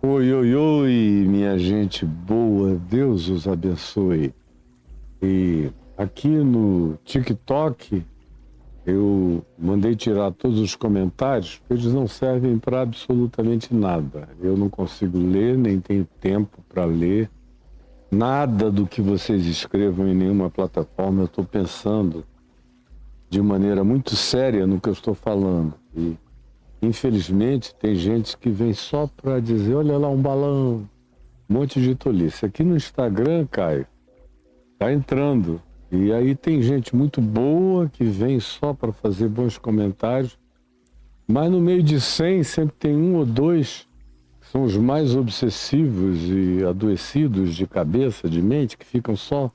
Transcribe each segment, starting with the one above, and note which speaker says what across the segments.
Speaker 1: Oi, oi, oi, minha gente boa, Deus os abençoe. E aqui no TikTok eu mandei tirar todos os comentários, porque eles não servem para absolutamente nada. Eu não consigo ler, nem tenho tempo para ler. Nada do que vocês escrevam em nenhuma plataforma eu estou pensando de maneira muito séria no que eu estou falando. E infelizmente, tem gente que vem só para dizer, olha lá um balão, um monte de tolice. Aqui no Instagram, Caio, tá entrando. E aí tem gente muito boa que vem só para fazer bons comentários, mas no meio de 100 sempre tem um ou dois que são os mais obsessivos e adoecidos de cabeça, de mente, que ficam só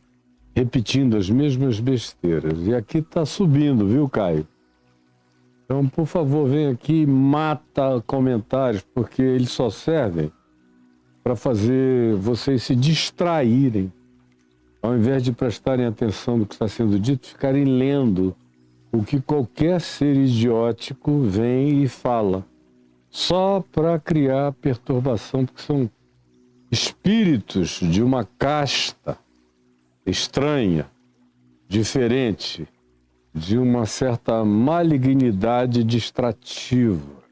Speaker 1: repetindo as mesmas besteiras. E aqui tá subindo, viu, Caio? Então, por favor, vem aqui e mata comentários, porque eles só servem para fazer vocês se distraírem. Ao invés de prestarem atenção no que está sendo dito, ficarem lendo o que qualquer ser idiótico vem e fala. Só para criar perturbação, porque são espíritos de uma casta estranha, diferente, de uma certa malignidade distrativa.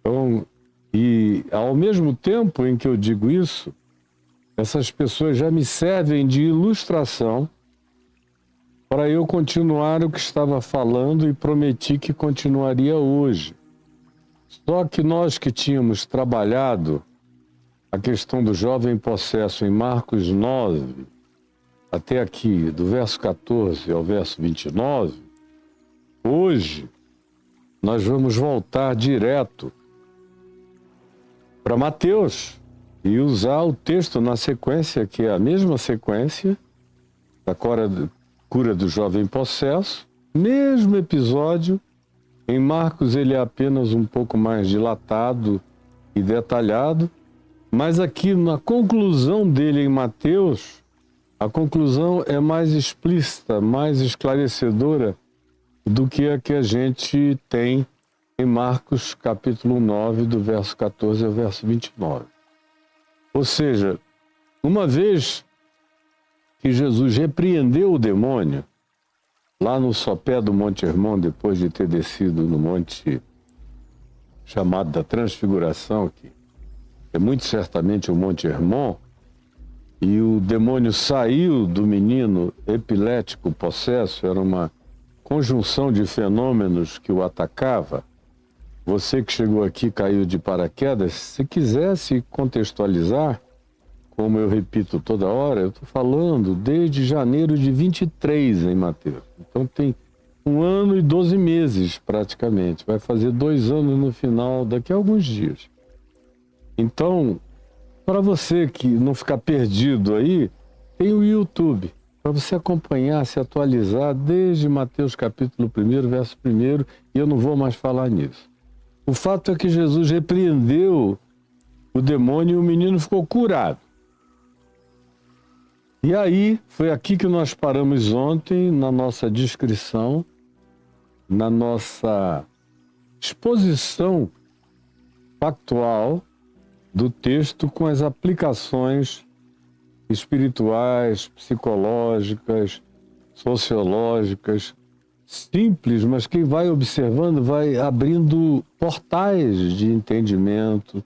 Speaker 1: Então, e ao mesmo tempo em que eu digo isso, essas pessoas já me servem de ilustração para eu continuar o que estava falando e prometi que continuaria hoje. Só que nós que tínhamos trabalhado a questão do jovem possesso em Marcos 9, até aqui, do verso 14 ao verso 29, hoje nós vamos voltar direto para Mateus e usar o texto na sequência, que é a mesma sequência da cura do jovem possesso, mesmo episódio. Em Marcos ele é apenas um pouco mais dilatado e detalhado, mas aqui na conclusão dele em Mateus, a conclusão é mais explícita, mais esclarecedora do que a que a gente tem em Marcos capítulo 9, do verso 14 ao verso 29. Ou seja, uma vez que Jesus repreendeu o demônio, lá no sopé do Monte Hermon, depois de ter descido no monte chamado da Transfiguração, que é muito certamente o Monte Hermon, e o demônio saiu do menino epilético possesso, era uma conjunção de fenômenos que o atacava. Você que chegou aqui caiu de paraquedas, se quisesse contextualizar, como eu repito toda hora, eu estou falando desde janeiro de 23 em Mateus. Então tem 1 ano e 12 meses praticamente, vai fazer 2 anos no final, daqui a alguns dias. Então, para você que não ficar perdido aí, tem o YouTube, para você acompanhar, se atualizar desde Mateus capítulo 1, verso 1, e eu não vou mais falar nisso. O fato é que Jesus repreendeu o demônio e o menino ficou curado. E aí, foi aqui que nós paramos ontem, na nossa descrição, na nossa exposição factual do texto com as aplicações espirituais, psicológicas, sociológicas, simples, mas quem vai observando vai abrindo portais de entendimento,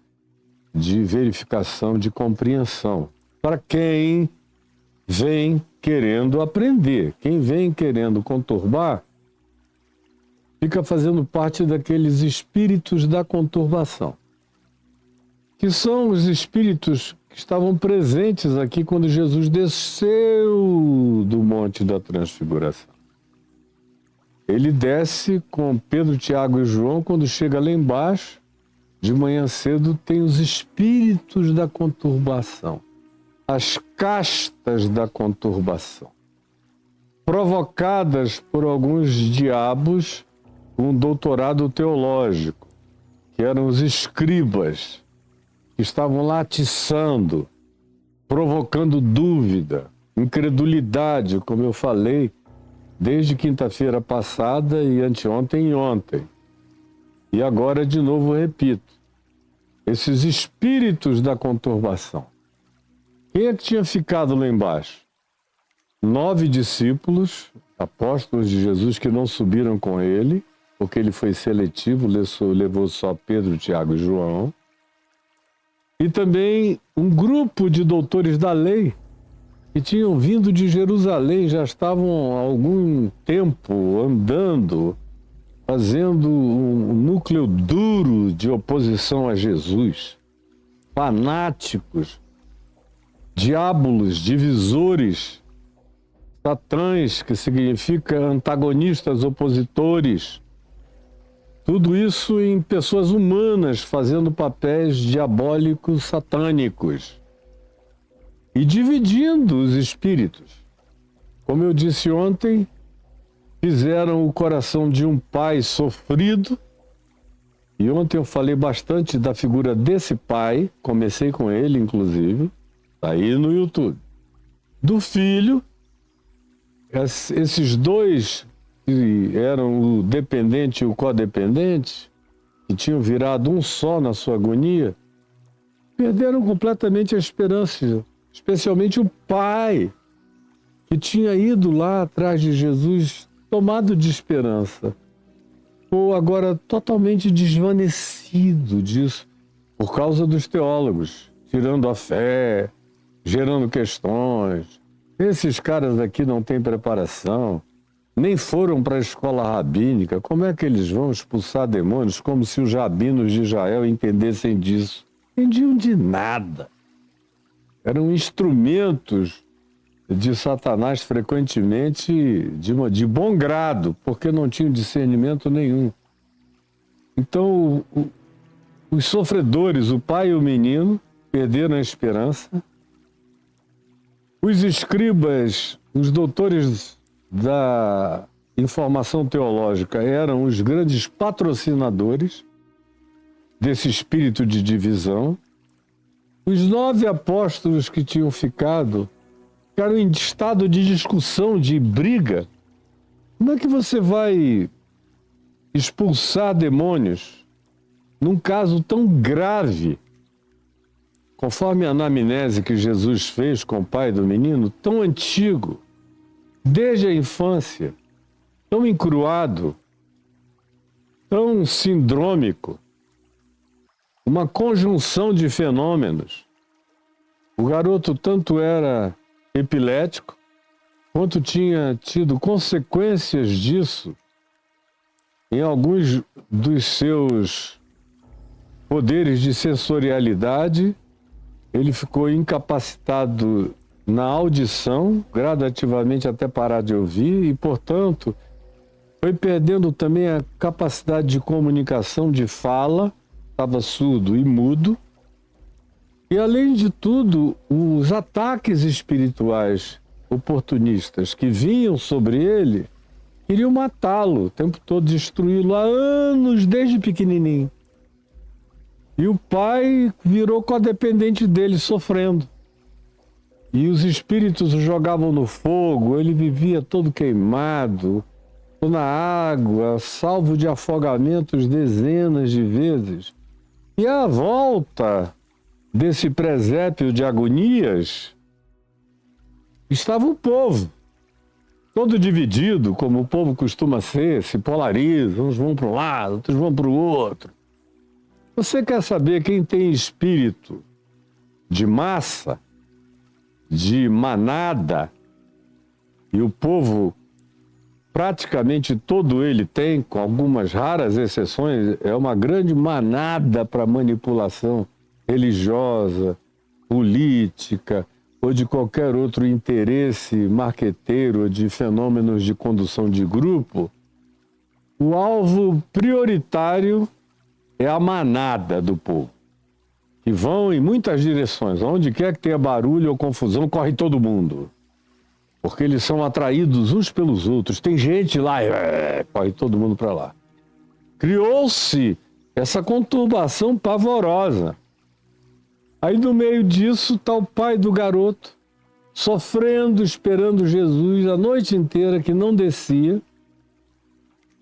Speaker 1: de verificação, de compreensão. Para quem vem querendo aprender, quem vem querendo conturbar, fica fazendo parte daqueles espíritos da conturbação, que são os espíritos que estavam presentes aqui quando Jesus desceu do Monte da Transfiguração. Ele desce com Pedro, Tiago e João, quando chega lá embaixo, de manhã cedo, tem os espíritos da conturbação, as castas da conturbação, provocadas por alguns diabos com doutorado teológico, que eram os escribas, que estavam lá atiçando, provocando dúvida, incredulidade, como eu falei, desde quinta-feira passada e anteontem e ontem. E agora, de novo, repito. esses espíritos da conturbação. Quem é que tinha ficado lá embaixo? 9 discípulos, apóstolos de Jesus, que não subiram com ele, porque ele foi seletivo, levou só Pedro, Tiago e João. E também um grupo de doutores da lei, que tinham vindo de Jerusalém, já estavam há algum tempo andando, fazendo um núcleo duro de oposição a Jesus. Fanáticos, diábolos, divisores, satãs, que significa antagonistas, opositores. Tudo isso em pessoas humanas fazendo papéis diabólicos, satânicos. E dividindo os espíritos. Como eu disse ontem, fizeram o coração de um pai sofrido. E ontem eu falei bastante da figura desse pai, comecei com ele, inclusive, tá aí no YouTube. Do filho, esses dois que eram o dependente e o codependente, que tinham virado um só na sua agonia, perderam completamente a esperança. Especialmente o pai, que tinha ido lá atrás de Jesus, tomado de esperança, ou agora totalmente desvanecido disso, por causa dos teólogos, tirando a fé, gerando questões. Esses caras aqui não têm preparação, nem foram para a escola rabínica. Como é que eles vão expulsar demônios como se os rabinos de Israel entendessem disso? Entendiam de nada. Eram instrumentos de Satanás frequentemente de bom grado, porque não tinham discernimento nenhum. Então, os sofredores, o pai e o menino, perderam a esperança. Os escribas, os doutores da informação teológica, eram os grandes patrocinadores desse espírito de divisão. Os 9 apóstolos que tinham ficaram em estado de discussão, de briga. Como é que você vai expulsar demônios num caso tão grave, conforme a anamnese que Jesus fez com o pai do menino, tão antigo, desde a infância, tão encruado, tão sindrômico? Uma conjunção de fenômenos. O garoto tanto era epilético, quanto tinha tido consequências disso em alguns dos seus poderes de sensorialidade. Ele ficou incapacitado na audição, gradativamente até parar de ouvir, e, portanto, foi perdendo também a capacidade de comunicação, de fala. Estava surdo e mudo. E, além de tudo, os ataques espirituais oportunistas que vinham sobre ele queriam matá-lo, o tempo todo destruí-lo há anos, desde pequenininho. E o pai virou codependente dele, sofrendo. E os espíritos o jogavam no fogo, ele vivia todo queimado, na água, salvo de afogamentos dezenas de vezes. E à volta desse presépio de agonias estava o povo, todo dividido, como o povo costuma ser, se polariza, uns vão para um lado, outros vão para o outro. Você quer saber quem tem espírito de massa, de manada, e o povo praticamente todo ele tem, com algumas raras exceções, é uma grande manada para manipulação religiosa, política ou de qualquer outro interesse marqueteiro de fenômenos de condução de grupo. O alvo prioritário é a manada do povo, que vão em muitas direções. Onde quer que tenha barulho ou confusão, corre todo mundo. Porque eles são atraídos uns pelos outros. Tem gente lá, corre todo mundo para lá. Criou-se essa conturbação pavorosa. Aí no meio disso está o pai do garoto, sofrendo, esperando Jesus a noite inteira, que não descia,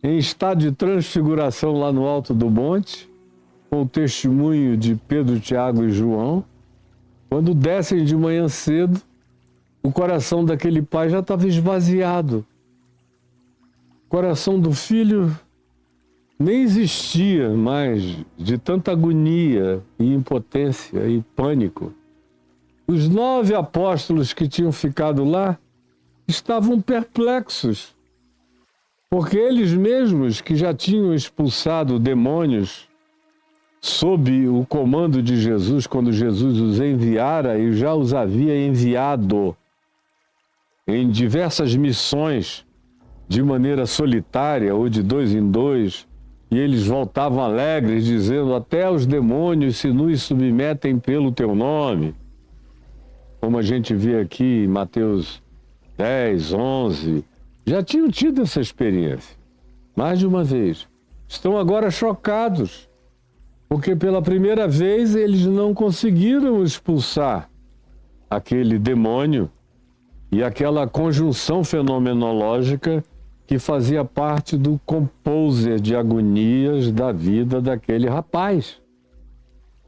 Speaker 1: em estado de transfiguração lá no alto do monte. com o testemunho de Pedro, Tiago e João. Quando descem de manhã cedo, o coração daquele pai já estava esvaziado. O coração do filho nem existia mais, de tanta agonia e impotência e pânico. Os 9 apóstolos que tinham ficado lá estavam perplexos, porque eles mesmos que já tinham expulsado demônios sob o comando de Jesus, quando Jesus os enviara e já os havia enviado em diversas missões, de maneira solitária ou de 2 em 2, e eles voltavam alegres, dizendo: até os demônios se nos submetem pelo teu nome. Como a gente vê aqui em Mateus 10, 11, já tinham tido essa experiência, mais de uma vez. Estão agora chocados, porque pela primeira vez eles não conseguiram expulsar aquele demônio e aquela conjunção fenomenológica que fazia parte do composer de agonias da vida daquele rapaz.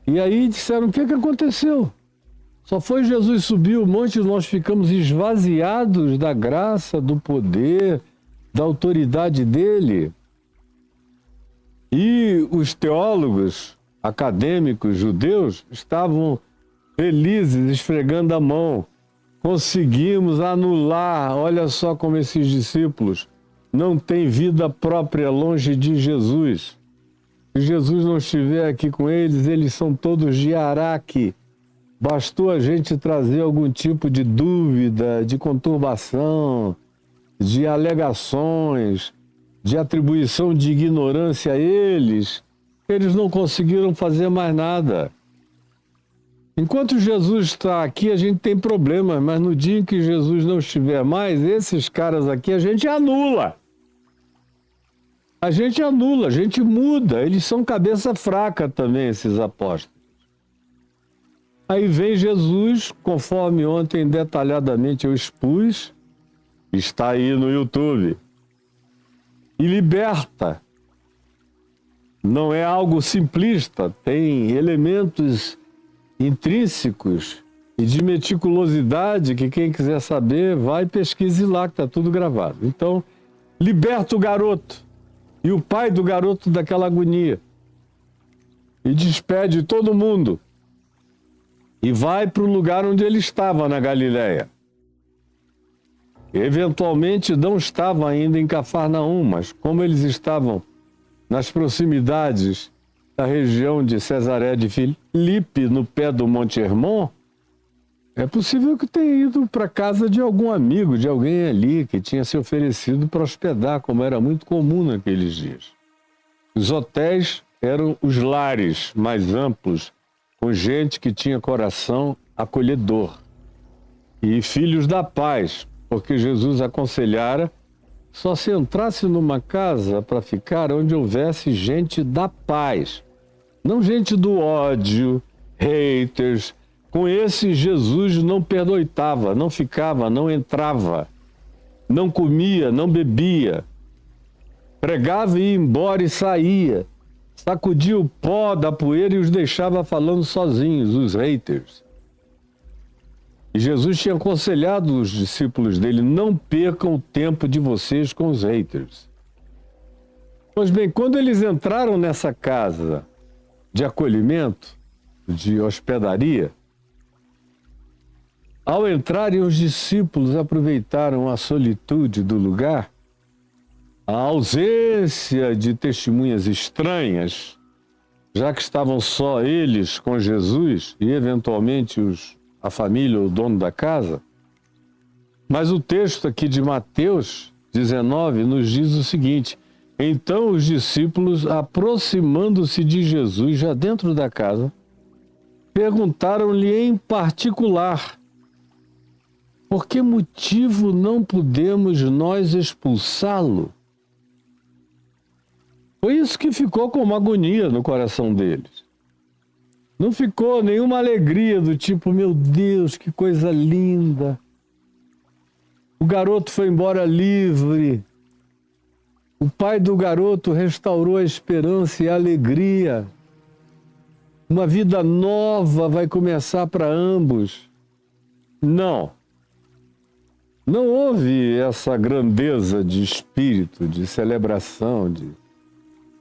Speaker 1: E aí disseram: o que aconteceu? Só foi Jesus subir o monte e nós ficamos esvaziados da graça, do poder, da autoridade dele. E os teólogos acadêmicos judeus estavam felizes, esfregando a mão. Conseguimos anular, olha só como esses discípulos não têm vida própria longe de Jesus. Se Jesus não estiver aqui com eles, eles são todos de Araque. Bastou a gente trazer algum tipo de dúvida, de conturbação, de alegações, de atribuição de ignorância a eles. Eles não conseguiram fazer mais nada. Enquanto Jesus está aqui, a gente tem problemas, mas no dia em que Jesus não estiver mais, esses caras aqui a gente anula. A gente muda. Eles são cabeça fraca também, esses apóstolos. Aí vem Jesus, conforme ontem detalhadamente eu expus, está aí no YouTube, e liberta. Não é algo simplista, tem elementos intrínsecos e de meticulosidade que quem quiser saber vai pesquise lá, que está tudo gravado. Então, liberta o garoto e o pai do garoto daquela agonia e despede todo mundo e vai para o lugar onde ele estava, na Galileia. Eventualmente não estava ainda em Cafarnaum, mas como eles estavam nas proximidades da região de Cesaré de Filipe, no pé do Monte Hermon, é possível que tenha ido para a casa de algum amigo, de alguém ali, que tinha se oferecido para hospedar, como era muito comum naqueles dias. Os hotéis eram os lares mais amplos, com gente que tinha coração acolhedor. E filhos da paz, porque Jesus aconselhara só se entrasse numa casa para ficar onde houvesse gente da paz, não gente do ódio, haters. Com esse Jesus não perdoitava, não ficava, não entrava, não comia, não bebia, pregava e ia embora e saía, sacudia o pó da poeira e os deixava falando sozinhos, os haters. E Jesus tinha aconselhado os discípulos dele: não percam o tempo de vocês com os haters. Pois bem, quando eles entraram nessa casa de acolhimento, de hospedaria, ao entrarem, os discípulos aproveitaram a solitude do lugar, a ausência de testemunhas estranhas, já que estavam só eles com Jesus e, eventualmente, a família ou o dono da casa. Mas o texto aqui de Mateus 19 nos diz o seguinte: então os discípulos, aproximando-se de Jesus, já dentro da casa, perguntaram-lhe em particular: por que motivo não podemos nós expulsá-lo? Foi isso que ficou como agonia no coração deles. Não ficou nenhuma alegria do tipo: meu Deus, que coisa linda. O garoto foi embora livre. O pai do garoto restaurou a esperança e a alegria. uma vida nova vai começar para ambos. Não. Não houve essa grandeza de espírito, de celebração, de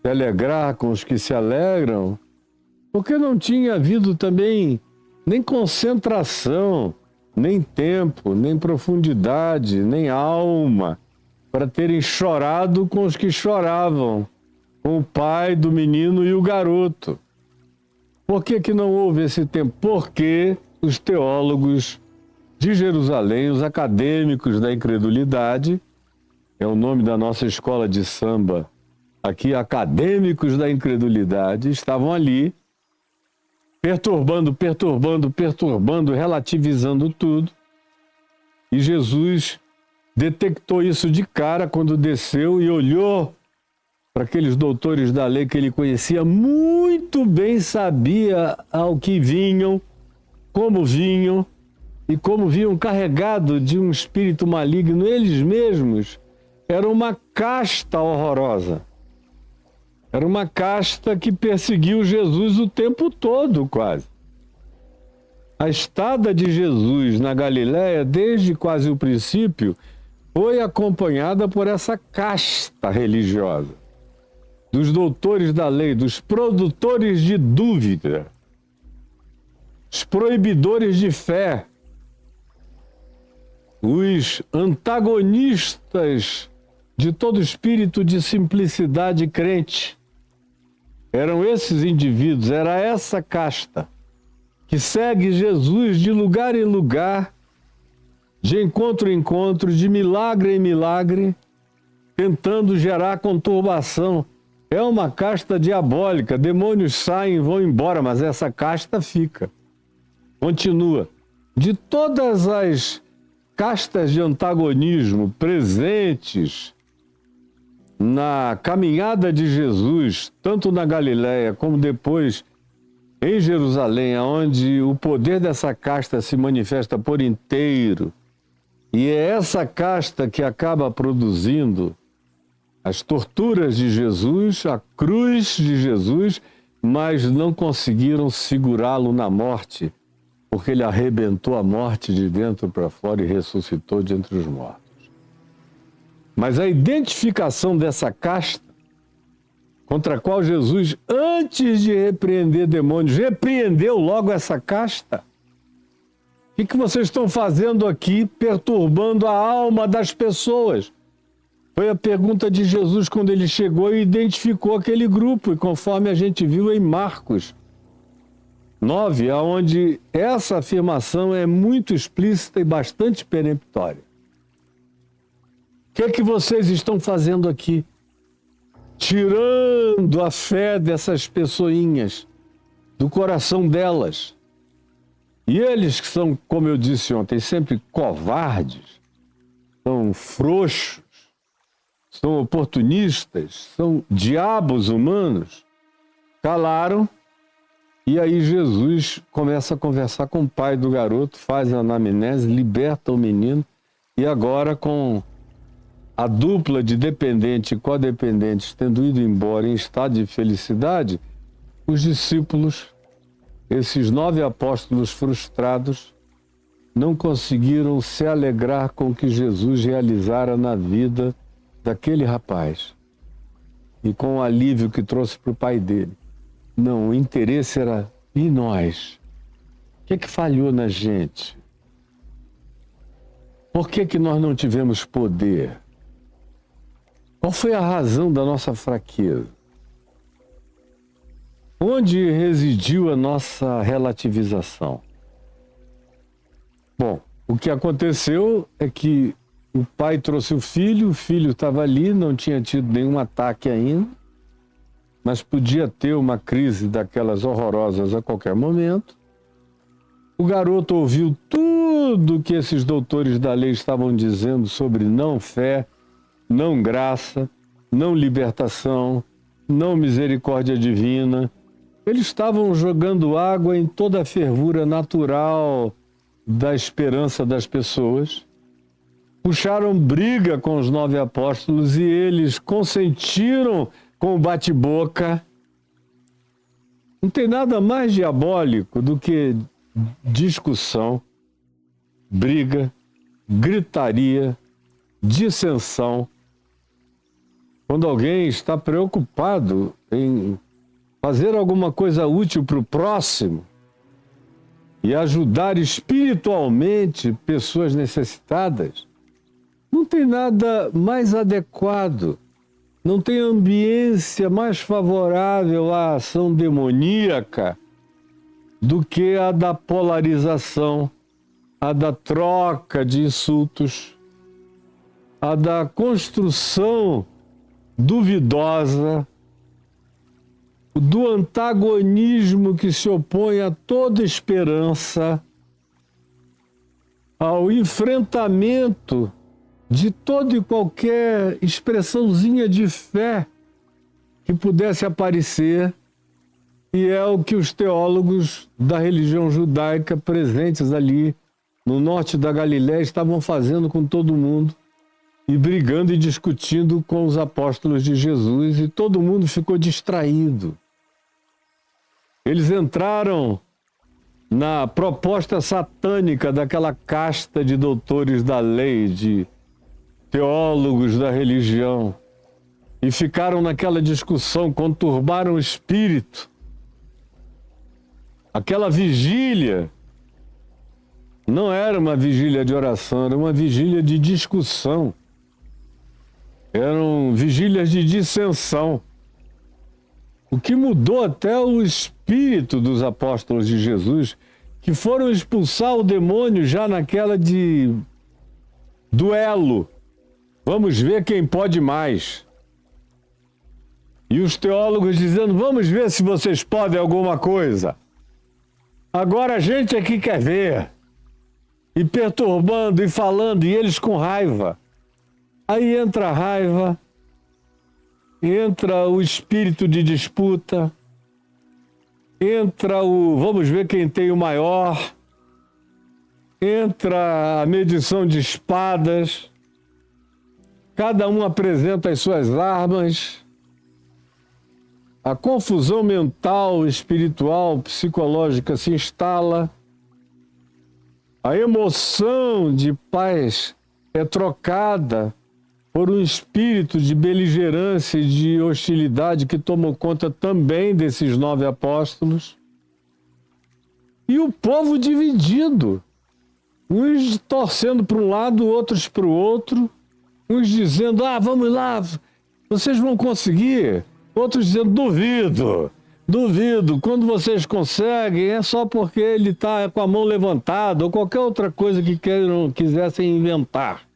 Speaker 1: se alegrar com os que se alegram, porque não tinha havido também nem concentração, nem tempo, nem profundidade, nem alma, para terem chorado com os que choravam, com o pai do menino e o garoto. Por que não houve esse tempo? Porque os teólogos de Jerusalém, os acadêmicos da incredulidade, é o nome da nossa escola de samba, aqui, acadêmicos da incredulidade, estavam ali, perturbando, relativizando tudo. E Jesus detectou isso de cara quando desceu e olhou para aqueles doutores da lei que ele conhecia muito bem, sabia ao que vinham, e como vinham carregados de um espírito maligno, eles mesmos. Era uma casta horrorosa. Era uma casta que perseguiu Jesus o tempo todo, quase. A estada de Jesus na Galiléia, desde quase o princípio, foi acompanhada por essa casta religiosa, dos doutores da lei, dos produtores de dúvida, os proibidores de fé, os antagonistas de todo espírito de simplicidade crente. Eram esses indivíduos, era essa casta que segue Jesus de lugar em lugar, de encontro em encontro, de milagre em milagre, tentando gerar conturbação. É uma casta diabólica, demônios saem e vão embora, mas essa casta fica, continua. De todas as castas de antagonismo presentes na caminhada de Jesus, tanto na Galiléia como depois em Jerusalém, onde o poder dessa casta se manifesta por inteiro, e é essa casta que acaba produzindo as torturas de Jesus, a cruz de Jesus, mas não conseguiram segurá-lo na morte, porque ele arrebentou a morte de dentro para fora e ressuscitou de entre os mortos. Mas a identificação dessa casta, contra a qual Jesus, antes de repreender demônios, repreendeu logo essa casta. O que vocês estão fazendo aqui, perturbando a alma das pessoas? Foi a pergunta de Jesus quando ele chegou e identificou aquele grupo, e conforme a gente viu em Marcos 9, onde essa afirmação é muito explícita e bastante peremptória. O que vocês estão fazendo aqui? Tirando a fé dessas pessoinhas, do coração delas. E eles que são, como eu disse ontem, sempre covardes, são frouxos, são oportunistas, são diabos humanos, calaram. E aí Jesus começa a conversar com o pai do garoto, faz a anamnese, liberta o menino, e agora com a dupla de dependente e codependentes tendo ido embora em estado de felicidade, os discípulos, esses 9 apóstolos frustrados, não conseguiram se alegrar com o que Jesus realizara na vida daquele rapaz e com o alívio que trouxe para o pai dele. Não, o interesse era, e nós? O que falhou na gente? Por que nós não tivemos poder? Qual foi a razão da nossa fraqueza? Onde residiu a nossa relativização? Bom, o que aconteceu é que o pai trouxe o filho estava ali, não tinha tido nenhum ataque ainda, mas podia ter uma crise daquelas horrorosas a qualquer momento. O garoto ouviu tudo que esses doutores da lei estavam dizendo sobre não fé, não graça, não libertação, não misericórdia divina. Eles estavam jogando água em toda a fervura natural da esperança das pessoas. Puxaram briga com os 9 apóstolos e eles consentiram com o bate-boca. Não tem nada mais diabólico do que discussão, briga, gritaria, dissensão. Quando alguém está preocupado em fazer alguma coisa útil para o próximo e ajudar espiritualmente pessoas necessitadas, não tem nada mais adequado, não tem ambiência mais favorável à ação demoníaca do que a da polarização, a da troca de insultos, a da construção duvidosa, do antagonismo que se opõe a toda esperança, ao enfrentamento de toda e qualquer expressãozinha de fé que pudesse aparecer, e é o que os teólogos da religião judaica presentes ali no norte da Galiléia estavam fazendo com todo mundo, e brigando e discutindo com os apóstolos de Jesus, e todo mundo ficou distraído. Eles entraram na proposta satânica daquela casta de doutores da lei, de teólogos da religião, e ficaram naquela discussão, conturbaram o espírito. Aquela vigília não era uma vigília de oração, era uma vigília de discussão. Eram vigílias de dissensão. O que mudou até o espírito dos apóstolos de Jesus, que foram expulsar o demônio já naquela de duelo. Vamos ver quem pode mais. E os teólogos dizendo, vamos ver se vocês podem alguma coisa. Agora a gente aqui quer ver. E perturbando e falando, e eles com raiva. Aí entra a raiva, entra o espírito de disputa, entra o vamos ver quem tem o maior, entra a medição de espadas, cada um apresenta as suas armas, a confusão mental, espiritual, psicológica se instala, a emoção de paz é trocada por um espírito de beligerância e de hostilidade que tomou conta também desses 9 apóstolos. E o povo dividido, uns torcendo para um lado, outros para o outro, uns dizendo, vamos lá, vocês vão conseguir, outros dizendo, duvido, quando vocês conseguem é só porque ele está com a mão levantada ou qualquer outra coisa que quisessem inventar.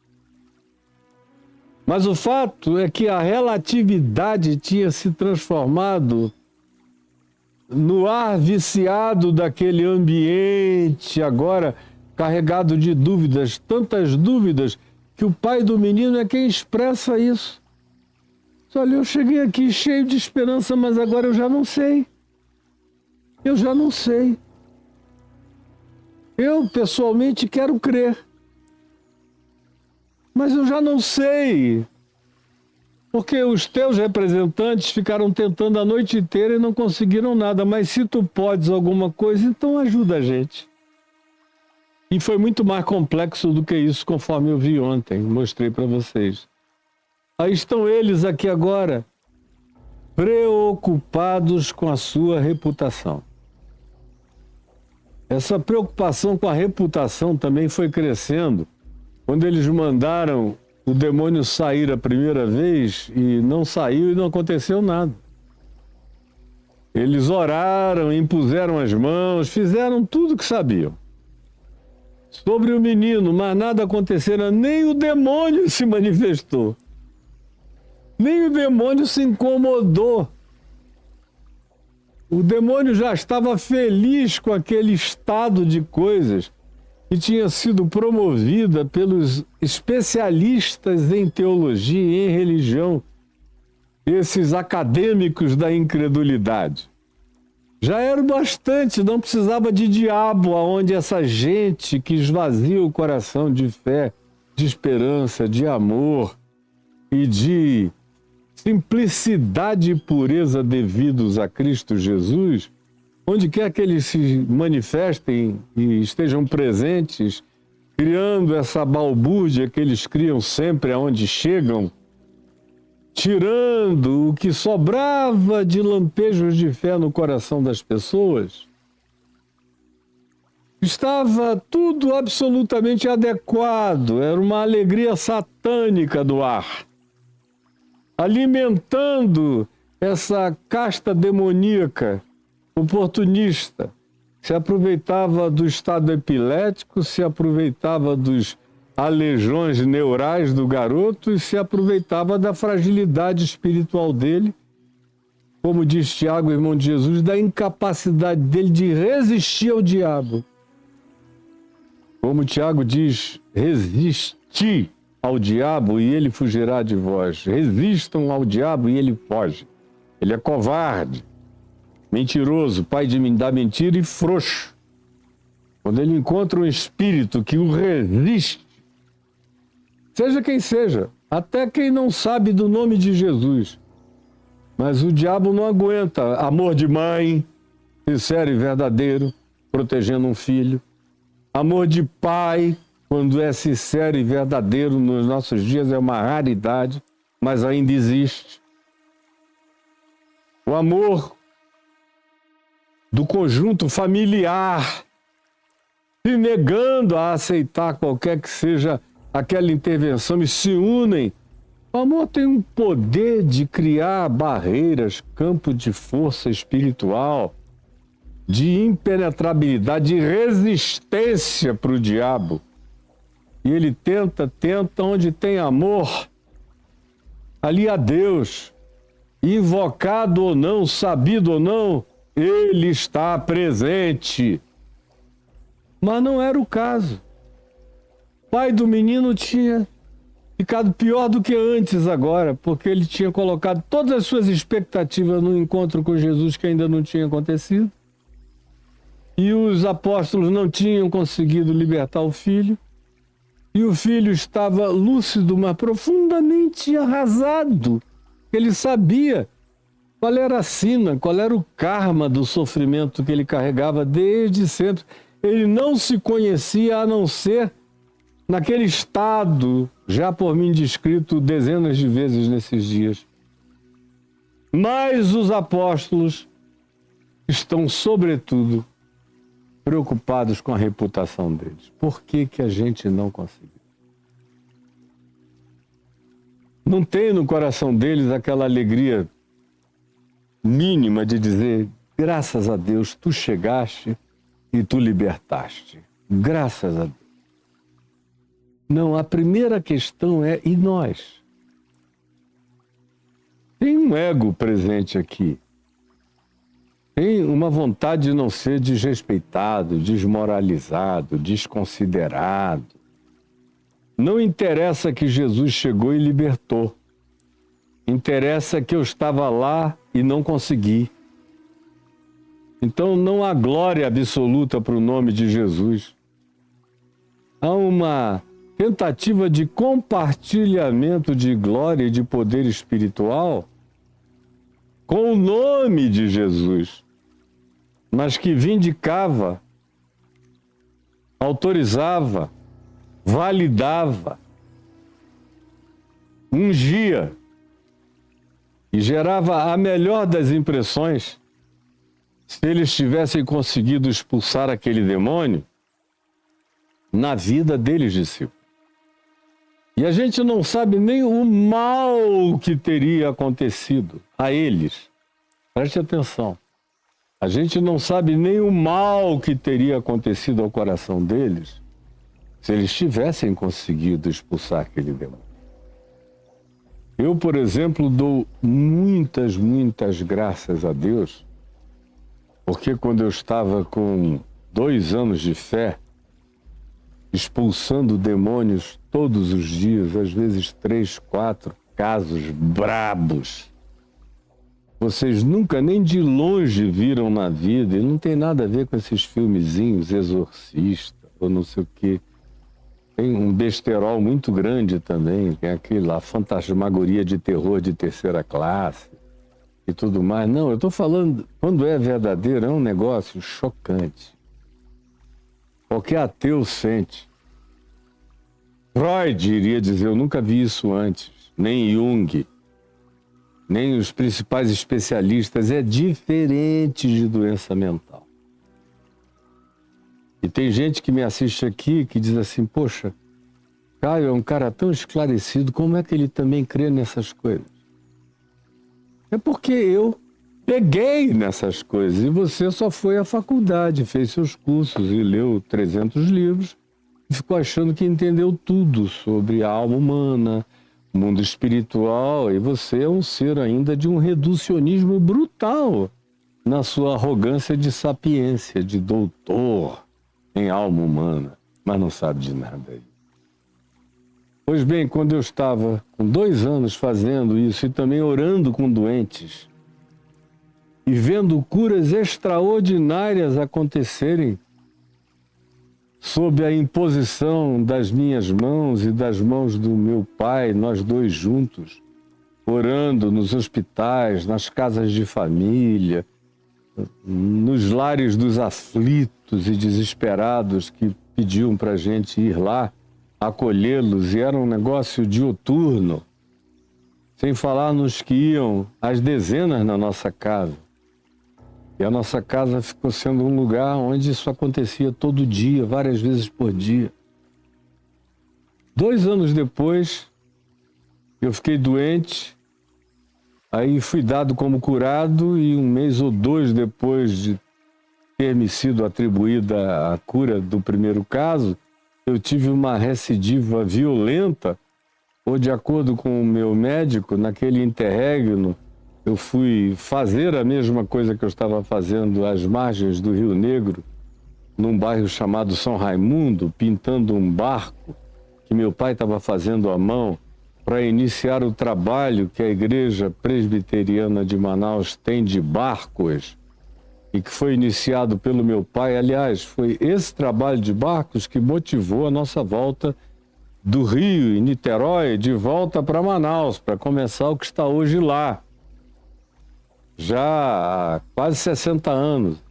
Speaker 1: Mas o fato é que a relatividade tinha se transformado no ar viciado daquele ambiente, agora carregado de dúvidas, tantas dúvidas, que o pai do menino é quem expressa isso. Olha, eu cheguei aqui cheio de esperança, mas agora eu já não sei. Eu, pessoalmente, quero crer. Mas eu já não sei, porque os teus representantes ficaram tentando a noite inteira e não conseguiram nada, mas se tu podes alguma coisa, então ajuda a gente. E foi muito mais complexo do que isso, conforme eu vi ontem, mostrei para vocês. Aí estão eles aqui agora, preocupados com a sua reputação. Essa preocupação com a reputação também foi crescendo. Quando eles mandaram o demônio sair a primeira vez e não saiu e não aconteceu nada. Eles oraram, impuseram as mãos, fizeram tudo o que sabiam. Sobre o menino, mas nada acontecera, nem o demônio se manifestou. Nem o demônio se incomodou. O demônio já estava feliz com aquele estado de coisas que tinha sido promovida pelos especialistas em teologia e em religião, esses acadêmicos da incredulidade. Já era o bastante, não precisava de diabo, aonde essa gente que esvazia o coração de fé, de esperança, de amor e de simplicidade e pureza devidos a Cristo Jesus, onde quer que eles se manifestem e estejam presentes, criando essa balbúrdia que eles criam sempre aonde chegam, tirando o que sobrava de lampejos de fé no coração das pessoas. Estava tudo absolutamente adequado, era uma alegria satânica do ar, alimentando essa casta demoníaca, oportunista, se aproveitava do estado epilético, se aproveitava dos aleijões neurais do garoto e se aproveitava da fragilidade espiritual dele, como diz Tiago, irmão de Jesus, da incapacidade dele de resistir ao diabo. Como Tiago diz, resisti ao diabo e ele fugirá de vós. Resistam ao diabo e ele foge. Ele é covarde, mentiroso, pai da mentira e frouxo. Quando ele encontra um espírito que o resiste, seja quem seja, até quem não sabe do nome de Jesus, mas o diabo não aguenta amor de mãe, sincero e verdadeiro, protegendo um filho. Amor de pai, quando é sincero e verdadeiro, nos nossos dias é uma raridade, mas ainda existe. O amor do conjunto familiar, se negando a aceitar qualquer que seja aquela intervenção e se unem. O amor tem um poder de criar barreiras, campo de força espiritual, de impenetrabilidade, de resistência para o diabo. E ele tenta, onde tem amor, ali há Deus. Invocado ou não, sabido ou não, ele está presente. Mas não era o caso. O pai do menino tinha ficado pior do que antes agora, porque ele tinha colocado todas as suas expectativas no encontro com Jesus que ainda não tinha acontecido. E os apóstolos não tinham conseguido libertar o filho. E o filho estava lúcido, mas profundamente arrasado. Ele sabia qual era a sina, qual era o karma do sofrimento que ele carregava desde sempre. Ele não se conhecia a não ser naquele estado, já por mim descrito dezenas de vezes nesses dias. Mas os apóstolos estão, sobretudo, preocupados com a reputação deles. Por que que a gente não conseguiu? Não tem no coração deles aquela alegria mínima de dizer, graças a Deus, tu chegaste e tu libertaste. Graças a Deus. Não, a primeira questão é, e nós? Tem um ego presente aqui. Tem uma vontade de não ser desrespeitado, desmoralizado, desconsiderado. Não interessa que Jesus chegou e libertou. Interessa que eu estava lá e não consegui. Então não há glória absoluta para o nome de Jesus. Há uma tentativa de compartilhamento de glória e de poder espiritual com o nome de Jesus, mas que vindicava, autorizava, validava, ungia e gerava a melhor das impressões se eles tivessem conseguido expulsar aquele demônio na vida deles, discípulos. E a gente não sabe nem o mal que teria acontecido a eles. Preste atenção. A gente não sabe nem o mal que teria acontecido ao coração deles se eles tivessem conseguido expulsar aquele demônio. Eu, por exemplo, dou muitas graças a Deus, porque quando eu estava com 2 anos de fé, expulsando demônios todos os dias, às vezes 3, 4 casos brabos. Vocês nunca nem de longe viram na vida, e não tem nada a ver com esses filmezinhos, Exorcista, ou não sei o quê. Tem um besterol muito grande também, tem aquele lá, fantasmagoria de terror de 3ª classe. e tudo mais. Não, eu estou falando, quando é verdadeiro, é um negócio chocante. Qualquer ateu sente. Freud iria dizer, eu nunca vi isso antes, nem Jung, nem os principais especialistas, é diferente de doença mental. E tem gente que me assiste aqui que diz assim, poxa, Caio é um cara tão esclarecido, como é que ele também crê nessas coisas? É porque eu peguei nessas coisas e você só foi à faculdade, fez seus cursos e leu 300 livros e ficou achando que entendeu tudo sobre a alma humana, mundo espiritual, e você é um ser ainda de um reducionismo brutal na sua arrogância de sapiência, de doutor em alma humana, mas não sabe de nada aí. Pois bem, quando eu estava com 2 anos fazendo isso e também orando com doentes e vendo curas extraordinárias acontecerem sob a imposição das minhas mãos e das mãos do meu pai, nós dois juntos, orando nos hospitais, nas casas de família, nos lares dos aflitos e desesperados que pediam para a gente ir lá, acolhê-los, e era um negócio diuturno, sem falar nos que iam às dezenas na nossa casa. E a nossa casa ficou sendo um lugar onde isso acontecia todo dia, várias vezes por dia. 2 anos depois, eu fiquei doente, aí fui dado como curado, e 1 mês ou 2 depois de ter me sido atribuída a cura do primeiro caso, eu tive uma recidiva violenta, ou de acordo com o meu médico, naquele interregno, eu fui fazer a mesma coisa que eu estava fazendo às margens do Rio Negro, num bairro chamado São Raimundo, pintando um barco que meu pai estava fazendo à mão para iniciar o trabalho que a Igreja Presbiteriana de Manaus tem de barcos, e que foi iniciado pelo meu pai. Aliás, foi esse trabalho de barcos que motivou a nossa volta do Rio e Niterói de volta para Manaus, para começar o que está hoje lá, já há quase 60 anos.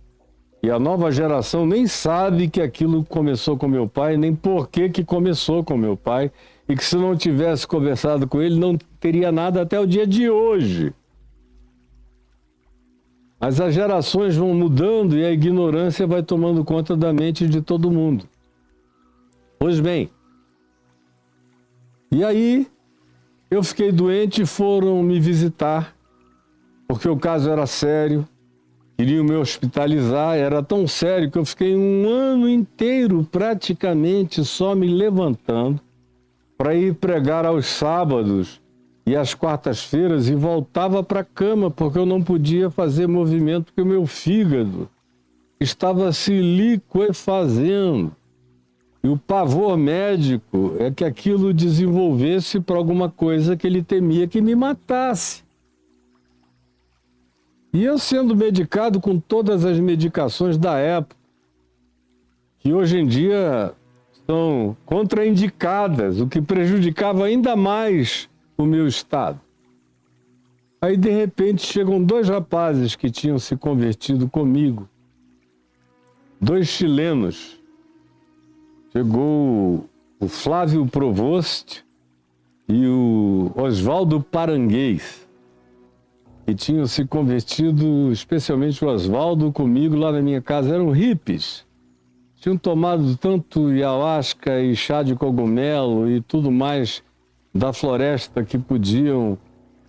Speaker 1: E a nova geração nem sabe que aquilo começou com meu pai, nem por que começou com meu pai, e que se não tivesse conversado com ele, não teria nada até o dia de hoje. Mas as gerações vão mudando e a ignorância vai tomando conta da mente de todo mundo. Pois bem, e aí eu fiquei doente e foram me visitar, porque o caso era sério, queriam me hospitalizar, era tão sério que eu fiquei 1 ano inteiro praticamente só me levantando para ir pregar aos sábados e às quartas-feiras, e voltava para a cama, porque eu não podia fazer movimento, porque o meu fígado estava se liquefazendo. E o pavor médico é que aquilo desenvolvesse para alguma coisa que ele temia que me matasse. E eu sendo medicado com todas as medicações da época, que hoje em dia são contraindicadas, o que prejudicava ainda mais o meu estado. Aí, de repente, chegam 2 rapazes que tinham se convertido comigo, 2 chilenos. Chegou o Flávio Provost e o Oswaldo Paranguês, que tinham se convertido, especialmente o Oswaldo, comigo lá na minha casa. Eram hippies, tinham tomado tanto ayahuasca e chá de cogumelo e tudo mais da floresta que podiam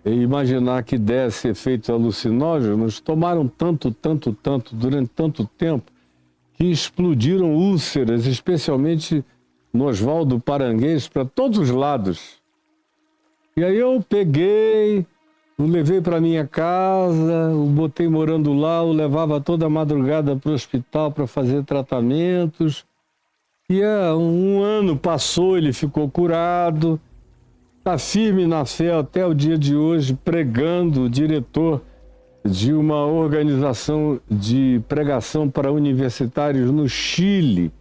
Speaker 1: imaginar que desse efeitos alucinógenos, tomaram tanto durante tanto tempo, que explodiram úlceras, especialmente no Oswaldo Paranguês, para todos os lados. E aí eu peguei, o levei para minha casa, o botei morando lá, o levava toda madrugada para o hospital para fazer tratamentos. E 1 ano passou, ele ficou curado, está firme na fé até o dia de hoje, pregando, diretor de uma organização de pregação para universitários no Chile,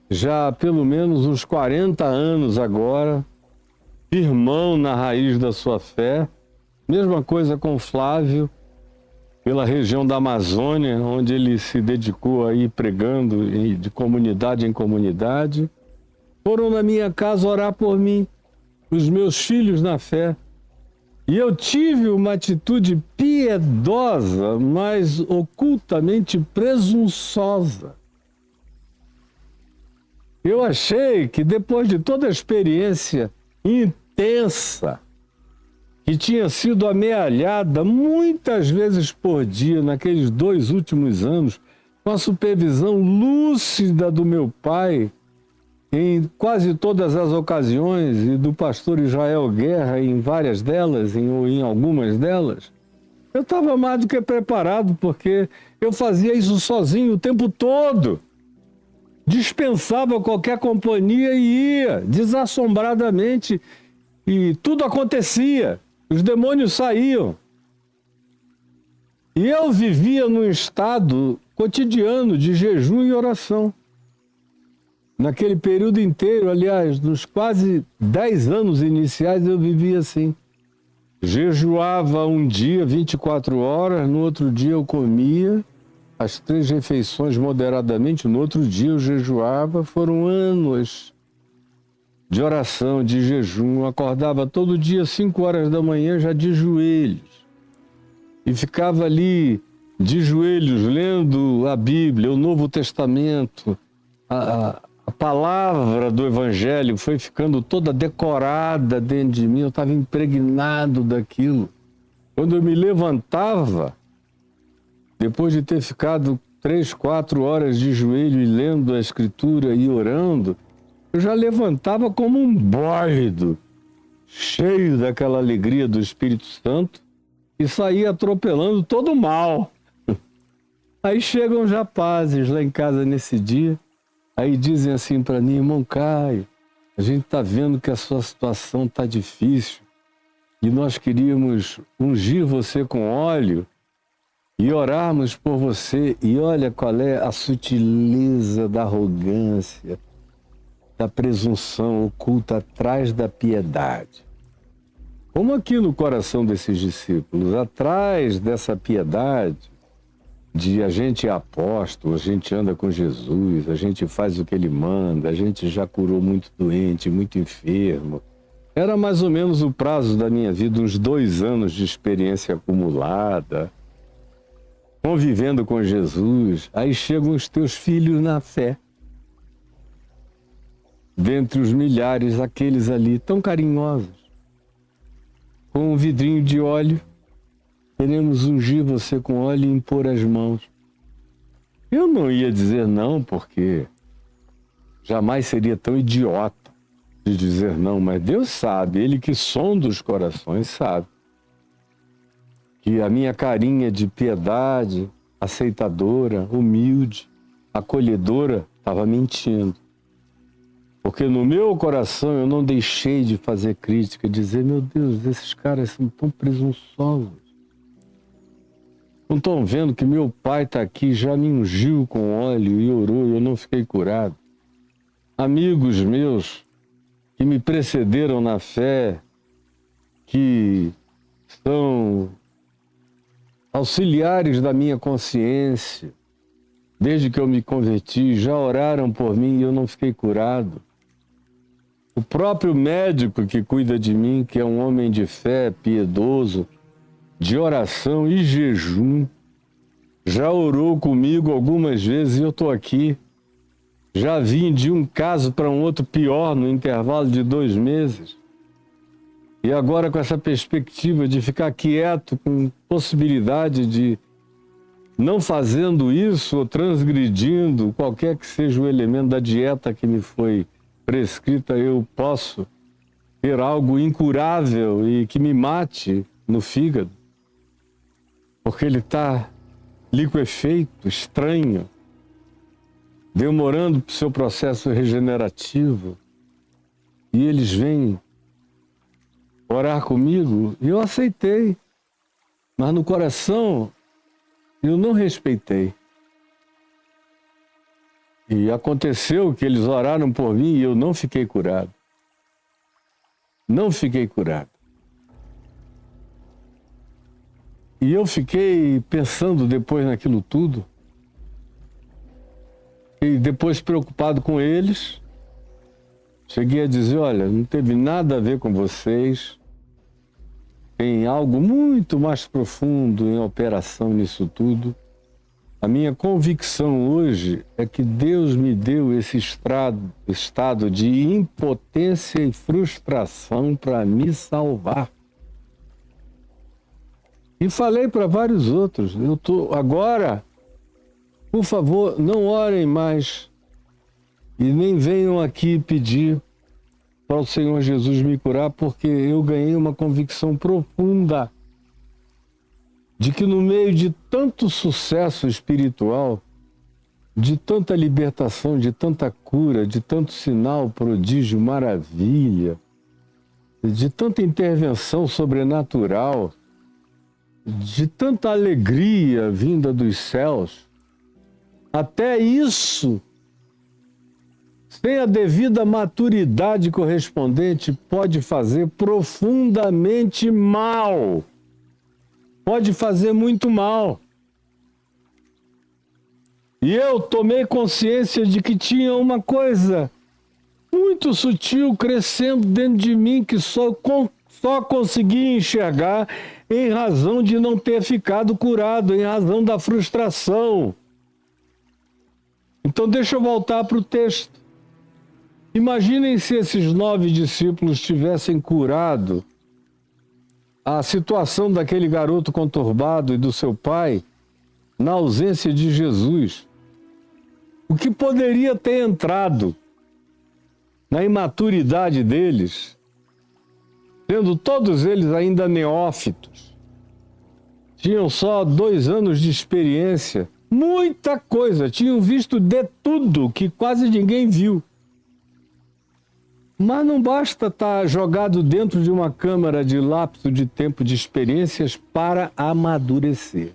Speaker 1: já há pelo menos uns 40 anos agora, firmão na raiz da sua fé. Mesma coisa com o Flávio, pela região da Amazônia, onde ele se dedicou a ir pregando de comunidade em comunidade. Foram na minha casa orar por mim, os meus filhos na fé. E eu tive uma atitude piedosa, mas ocultamente presunçosa. Eu achei que depois de toda a experiência intensa, que tinha sido amealhada muitas vezes por dia naqueles 2 últimos anos, com a supervisão lúcida do meu pai, em quase todas as ocasiões, e do pastor Israel Guerra em várias delas, ou em algumas delas, eu estava mais do que preparado, porque eu fazia isso sozinho o tempo todo. Dispensava qualquer companhia e ia, desassombradamente, e tudo acontecia. Os demônios saíam. E eu vivia num estado cotidiano de jejum e oração. Naquele período inteiro, aliás, nos quase 10 anos iniciais, eu vivia assim. Jejuava um dia, 24 horas, no outro dia eu comia as 3 refeições moderadamente, no outro dia eu jejuava. Foram anos de oração, de jejum. Eu acordava todo dia, 5 horas da manhã, já de joelhos. E ficava ali, de joelhos, lendo a Bíblia, o Novo Testamento. A palavra do Evangelho foi ficando toda decorada dentro de mim. Eu estava impregnado daquilo. Quando eu me levantava, depois de ter ficado 3, 4 horas de joelho e lendo a Escritura e orando, eu já levantava como um bólido, cheio daquela alegria do Espírito Santo, e saía atropelando todo o mal. Aí chegam os rapazes lá em casa nesse dia, aí dizem assim para mim: irmão Caio, a gente está vendo que a sua situação está difícil e nós queríamos ungir você com óleo e orarmos por você. E olha qual é a sutileza da arrogância, da presunção oculta atrás da piedade. Como aqui no coração desses discípulos, atrás dessa piedade, de a gente é apóstolo, a gente anda com Jesus, a gente faz o que ele manda, a gente já curou muito doente, muito enfermo. Era mais ou menos o prazo da minha vida, uns 2 anos de experiência acumulada, convivendo com Jesus. Aí chegam os teus filhos na fé. Dentre os milhares, aqueles ali tão carinhosos, com um vidrinho de óleo, queremos ungir você com óleo e impor as mãos. Eu não ia dizer não, porque jamais seria tão idiota de dizer não, mas Deus sabe, Ele que sonda os corações sabe que a minha carinha de piedade, aceitadora, humilde, acolhedora, estava mentindo. Porque no meu coração eu não deixei de fazer crítica, dizer: meu Deus, esses caras são tão presunçosos. Não estão vendo que meu pai está aqui, já me ungiu com óleo e orou e eu não fiquei curado? Amigos meus que me precederam na fé, que são auxiliares da minha consciência, desde que eu me converti, já oraram por mim e eu não fiquei curado. O próprio médico que cuida de mim, que é um homem de fé, piedoso, de oração e jejum, já orou comigo algumas vezes e eu estou aqui. Já vim de um caso para um outro pior no intervalo de 2 meses. E agora com essa perspectiva de ficar quieto, com possibilidade de, não fazendo isso ou transgredindo qualquer que seja o elemento da dieta que me foi prescrita, eu posso ter algo incurável e que me mate no fígado, porque ele está liquefeito, estranho, demorando para o seu processo regenerativo, e eles vêm orar comigo, e eu aceitei, mas no coração eu não respeitei. E aconteceu que eles oraram por mim e eu não fiquei curado. Não fiquei curado. E eu fiquei pensando depois naquilo tudo, e depois preocupado com eles, cheguei a dizer, olha, não teve nada a ver com vocês, tem algo muito mais profundo em operação nisso tudo. A minha convicção hoje é que Deus me deu esse estado de impotência e frustração para me salvar. E falei para vários outros, agora, por favor, não orem mais e nem venham aqui pedir para o Senhor Jesus me curar, porque eu ganhei uma convicção profunda de que no meio de tanto sucesso espiritual, de tanta libertação, de tanta cura, de tanto sinal, prodígio, maravilha, de tanta intervenção sobrenatural, de tanta alegria vinda dos céus, até isso, sem a devida maturidade correspondente, pode fazer profundamente mal. Pode fazer muito mal. E eu tomei consciência de que tinha uma coisa muito sutil crescendo dentro de mim que só consegui enxergar em razão de não ter ficado curado, em razão da frustração. Então deixa eu voltar para o texto. Imaginem se esses 9 discípulos tivessem curado a situação daquele garoto conturbado e do seu pai na ausência de Jesus. O que poderia ter entrado na imaturidade deles, sendo todos eles ainda neófitos, tinham só 2 anos de experiência, muita coisa, tinham visto de tudo que quase ninguém viu. Mas não basta estar jogado dentro de uma câmara de lapso de tempo de experiências para amadurecer.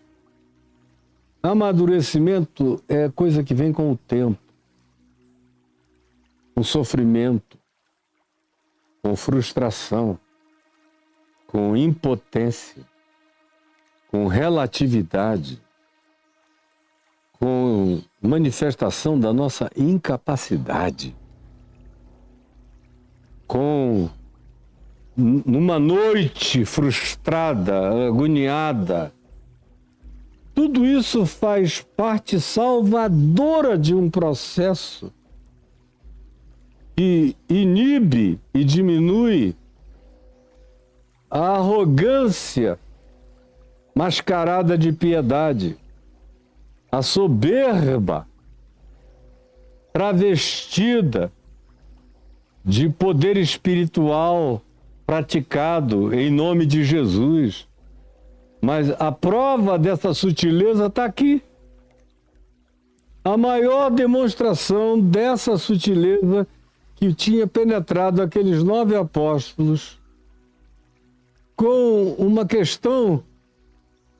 Speaker 1: Amadurecimento é coisa que vem com o tempo, com sofrimento, com frustração, com impotência, com relatividade, com manifestação da nossa incapacidade. Numa noite frustrada, agoniada. Tudo isso faz parte salvadora de um processo que inibe e diminui a arrogância mascarada de piedade, a soberba travestida de poder espiritual praticado em nome de Jesus. Mas a prova dessa sutileza está aqui. A maior demonstração dessa sutileza que tinha penetrado aqueles 9 apóstolos com uma questão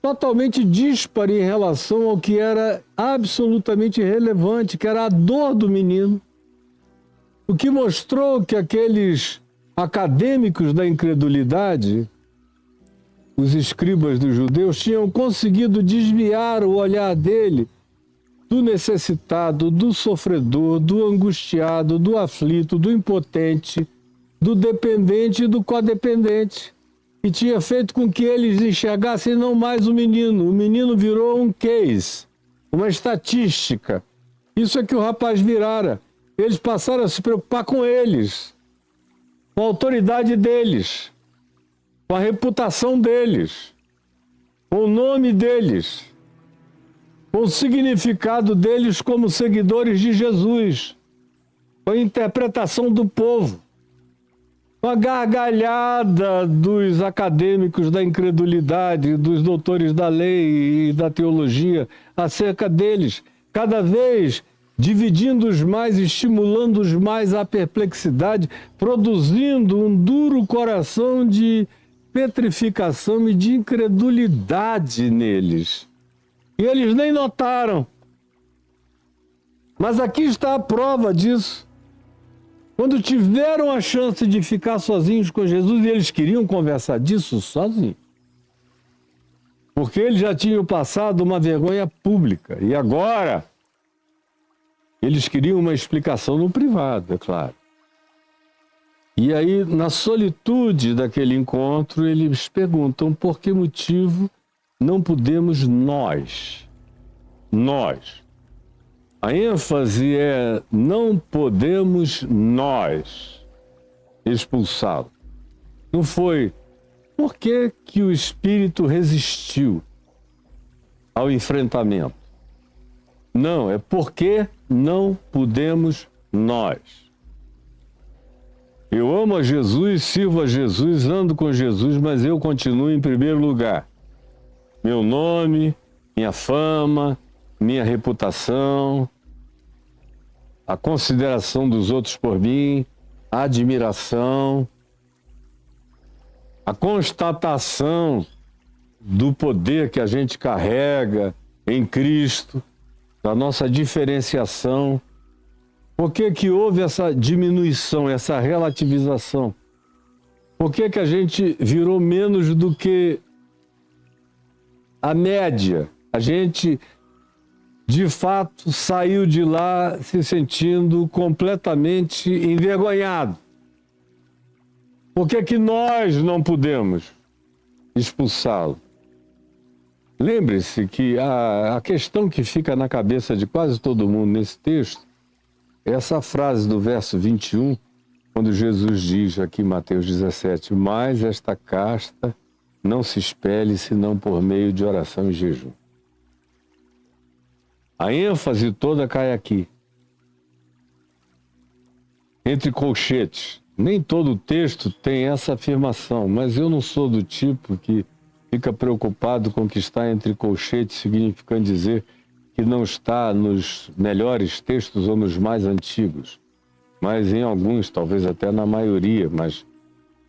Speaker 1: totalmente díspare em relação ao que era absolutamente relevante, que era a dor do menino. O que mostrou que aqueles acadêmicos da incredulidade, os escribas dos judeus, tinham conseguido desviar o olhar dele do necessitado, do sofredor, do angustiado, do aflito, do impotente, do dependente e do codependente. E tinha feito com que eles enxergassem não mais o menino. O menino virou um case, uma estatística. Isso é que o rapaz virara. Eles passaram a se preocupar com eles, com a autoridade deles, com a reputação deles, com o nome deles, com o significado deles como seguidores de Jesus, com a interpretação do povo, com a gargalhada dos acadêmicos da incredulidade, dos doutores da lei e da teologia acerca deles, cada vez dividindo-os mais, estimulando-os mais à perplexidade, produzindo um duro coração de petrificação e de incredulidade neles. E eles nem notaram. Mas aqui está a prova disso. Quando tiveram a chance de ficar sozinhos com Jesus, e eles queriam conversar disso sozinhos, Porque eles já tinham passado uma vergonha pública. E agora, eles queriam uma explicação no privado, é claro. E aí, na solitude daquele encontro, eles perguntam por que motivo não podemos nós. A ênfase é não podemos nós expulsá-lo. Não foi por que que o Espírito resistiu ao enfrentamento. Não, é porque não podemos nós. Eu amo a Jesus, sirvo a Jesus, ando com Jesus, mas eu continuo em primeiro lugar. Meu nome, minha fama, minha reputação, a consideração dos outros por mim, a admiração, a constatação do poder que a gente carrega em Cristo, da nossa diferenciação. Por que que houve essa diminuição, essa relativização? Por que que a gente virou menos do que a média? A gente, de fato, saiu de lá se sentindo completamente envergonhado. Por que que nós não podemos expulsá-lo? Lembre-se que a questão que fica na cabeça de quase todo mundo nesse texto é essa frase do verso 21, quando Jesus diz aqui em Mateus 17, mas esta casta não se espelhe senão por meio de oração e jejum. A ênfase toda cai aqui. Entre colchetes. Nem todo o texto tem essa afirmação, mas eu não sou do tipo que fica preocupado com o que está entre colchetes, significando dizer que não está nos melhores textos ou nos mais antigos, mas em alguns, talvez até na maioria, mas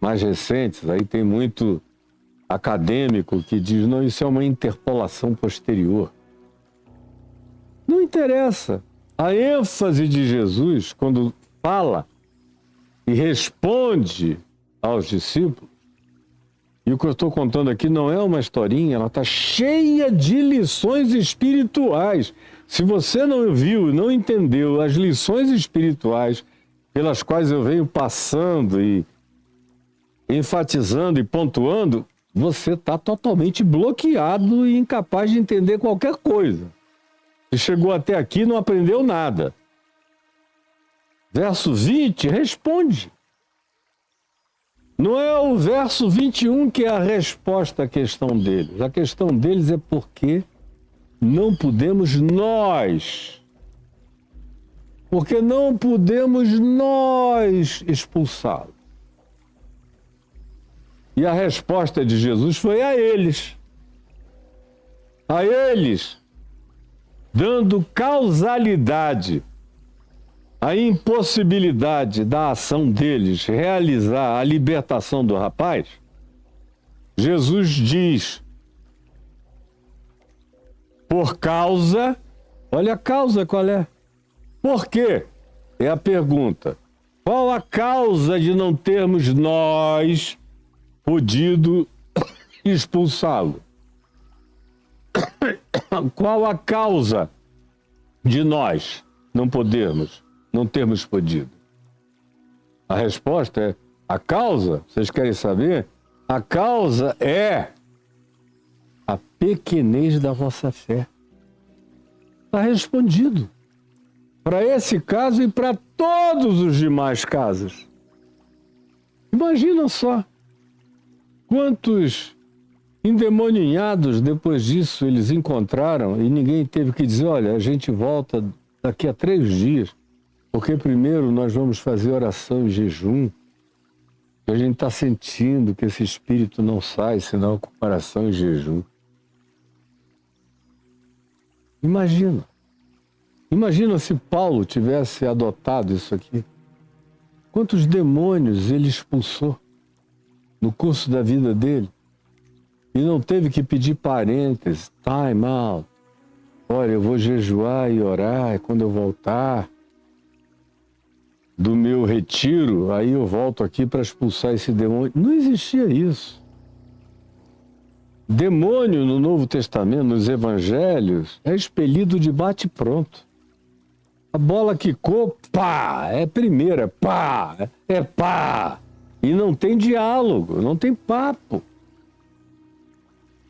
Speaker 1: mais recentes, aí tem muito acadêmico que diz, não, isso é uma interpolação posterior. Não interessa. A ênfase de Jesus, quando fala e responde aos discípulos, e o que eu estou contando aqui não é uma historinha, ela está cheia de lições espirituais. Se você não viu, não entendeu as lições espirituais pelas quais eu venho passando e enfatizando e pontuando, você está totalmente bloqueado e incapaz de entender qualquer coisa. Se chegou até aqui e não aprendeu nada. Verso 20 responde. Não é o verso 21 que é a resposta à questão deles. A questão deles é por que não podemos nós. Porque não podemos nós expulsá-lo. E a resposta de Jesus foi a eles. A eles, dando causalidade a impossibilidade da ação deles realizar a libertação do rapaz, Jesus diz, por causa, olha a causa qual é. Por quê? É a pergunta. Qual a causa de não termos nós podido expulsá-lo? Qual a causa de nós não termos podido? A resposta é, a causa, vocês querem saber? A causa é a pequenez da vossa fé. Está respondido. Para esse caso e para todos os demais casos. Imagina só quantos endemoninhados depois disso eles encontraram e ninguém teve que dizer, olha, a gente volta daqui a 3 dias, porque primeiro nós vamos fazer oração e jejum, que a gente está sentindo que esse espírito não sai, senão com oração e jejum. Imagina se Paulo tivesse adotado isso aqui. Quantos demônios ele expulsou no curso da vida dele? E não teve que pedir parênteses, time out. Olha, eu vou jejuar e orar, e quando eu voltar do meu retiro, aí eu volto aqui para expulsar esse demônio. Não existia isso. Demônio no Novo Testamento, nos Evangelhos, é expelido de bate-pronto. A bola quicou, pá, é primeira, pá, é pá. E não tem diálogo, não tem papo.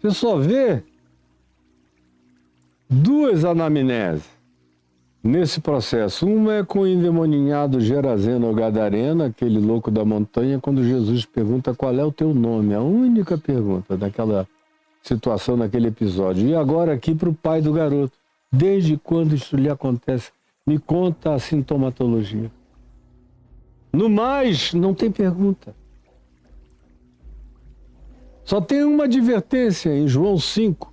Speaker 1: Você só vê duas anamneses nesse processo. Uma é com o endemoninhado Gerazeno ou Gadareno, aquele louco da montanha, quando Jesus pergunta qual é o teu nome. A única pergunta daquela situação, naquele episódio. E agora aqui para o pai do garoto. Desde quando isso lhe acontece? Me conta a sintomatologia. No mais, não tem pergunta. Só tem uma advertência em João 5.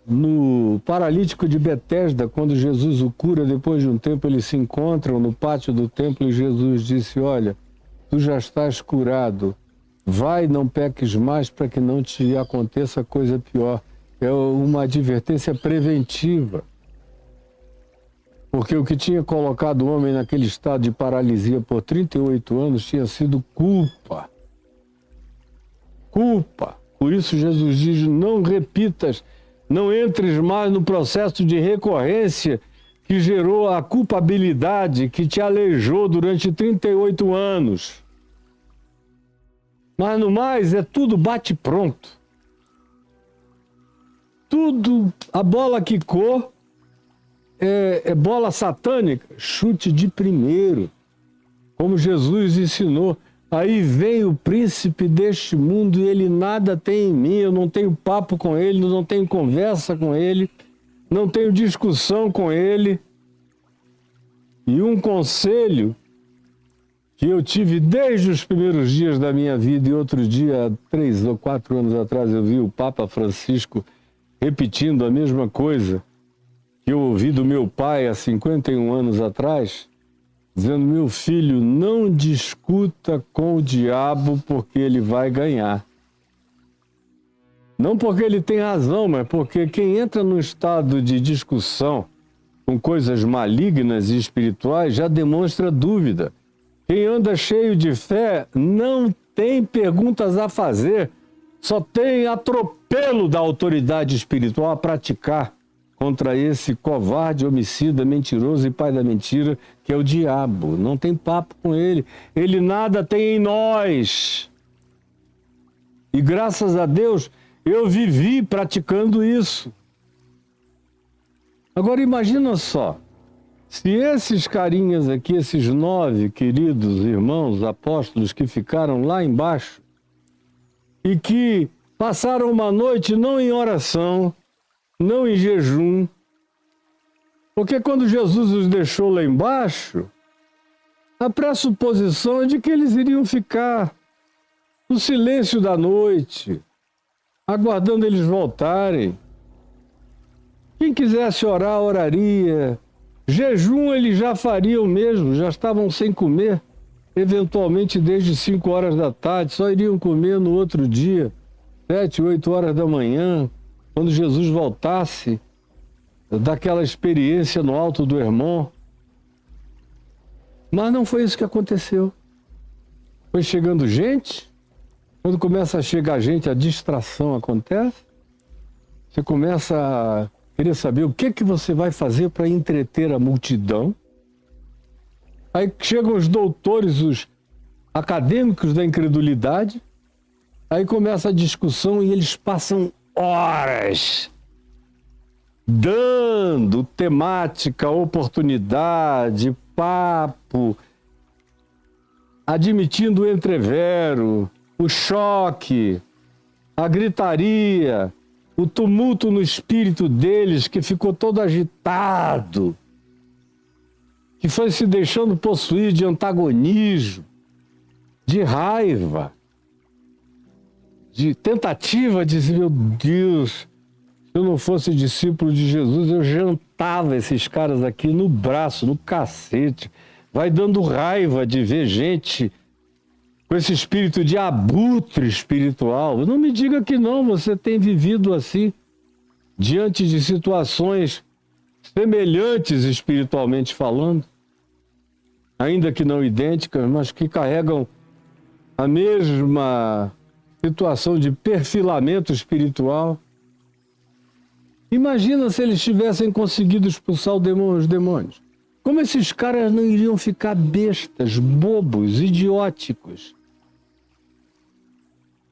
Speaker 1: No paralítico de Betesda, quando Jesus o cura, depois de um tempo eles se encontram no pátio do templo e Jesus disse: olha, tu já estás curado, vai, não peques mais para que não te aconteça coisa pior. É uma advertência preventiva. Porque o que tinha colocado o homem naquele estado de paralisia por 38 anos tinha sido culpa. Culpa. Por isso Jesus diz: não repitas, não entres mais no processo de recorrência que gerou a culpabilidade que te aleijou durante 38 anos. Mas no mais é tudo bate-pronto. Tudo, a bola quicou, é bola satânica, chute de primeiro, como Jesus ensinou. Aí vem o príncipe deste mundo e ele nada tem em mim, eu não tenho papo com ele, não tenho conversa com ele, não tenho discussão com ele. E um conselho que eu tive desde os primeiros dias da minha vida, e outro dia, 3 ou 4 anos atrás, eu vi o Papa Francisco repetindo a mesma coisa que eu ouvi do meu pai há 51 anos atrás, dizendo: meu filho, não discuta com o diabo porque ele vai ganhar. Não porque ele tem razão, mas porque quem entra num estado de discussão com coisas malignas e espirituais já demonstra dúvida. Quem anda cheio de fé não tem perguntas a fazer, só tem atropelo da autoridade espiritual a praticar contra esse covarde, homicida, mentiroso e pai da mentira, que é o diabo. Não tem papo com ele. Ele nada tem em nós. E graças a Deus, eu vivi praticando isso. Agora imagina só, se esses carinhas aqui, esses 9 queridos irmãos apóstolos que ficaram lá embaixo e que passaram uma noite não em oração, não em jejum, porque quando Jesus os deixou lá embaixo, a pressuposição é de que eles iriam ficar no silêncio da noite, aguardando eles voltarem. Quem quisesse orar, oraria. Jejum eles já fariam mesmo, já estavam sem comer, eventualmente desde 5 horas da tarde, só iriam comer no outro dia, 7, 8 horas da manhã, quando Jesus voltasse daquela experiência no Alto do Hermon. Mas não foi isso que aconteceu. Foi chegando gente. Quando começa a chegar gente, a distração acontece. Você começa a querer saber o que você vai fazer para entreter a multidão. Aí chegam os doutores, os acadêmicos da incredulidade. Aí começa a discussão e eles passam horas dando temática, oportunidade, papo, admitindo o entrevero, o choque, a gritaria, o tumulto no espírito deles, que ficou todo agitado, que foi se deixando possuir de antagonismo, de raiva, de tentativa de dizer: meu Deus, se eu não fosse discípulo de Jesus, eu jantava esses caras aqui no braço, no cacete. Vai dando raiva de ver gente com esse espírito de abutre espiritual. Não me diga que não, você tem vivido assim, diante de situações semelhantes espiritualmente falando, ainda que não idênticas, mas que carregam a mesma situação de perfilamento espiritual. Imagina se eles tivessem conseguido expulsar os demônios. Como esses caras não iriam ficar bestas, bobos, idióticos?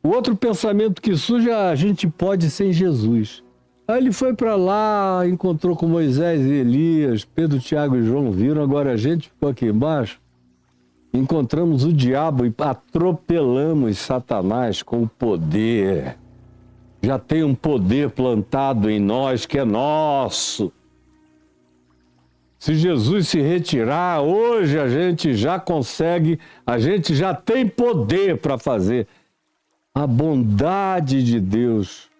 Speaker 1: O outro pensamento que surge é: a gente pode sem Jesus. Aí ele foi para lá, encontrou com Moisés e Elias, Pedro, Tiago e João viram, agora a gente ficou aqui embaixo. Encontramos o diabo e atropelamos Satanás com o poder. Já tem um poder plantado em nós que é nosso. Se Jesus se retirar, hoje a gente já consegue, a gente já tem poder para fazer. A bondade de Deus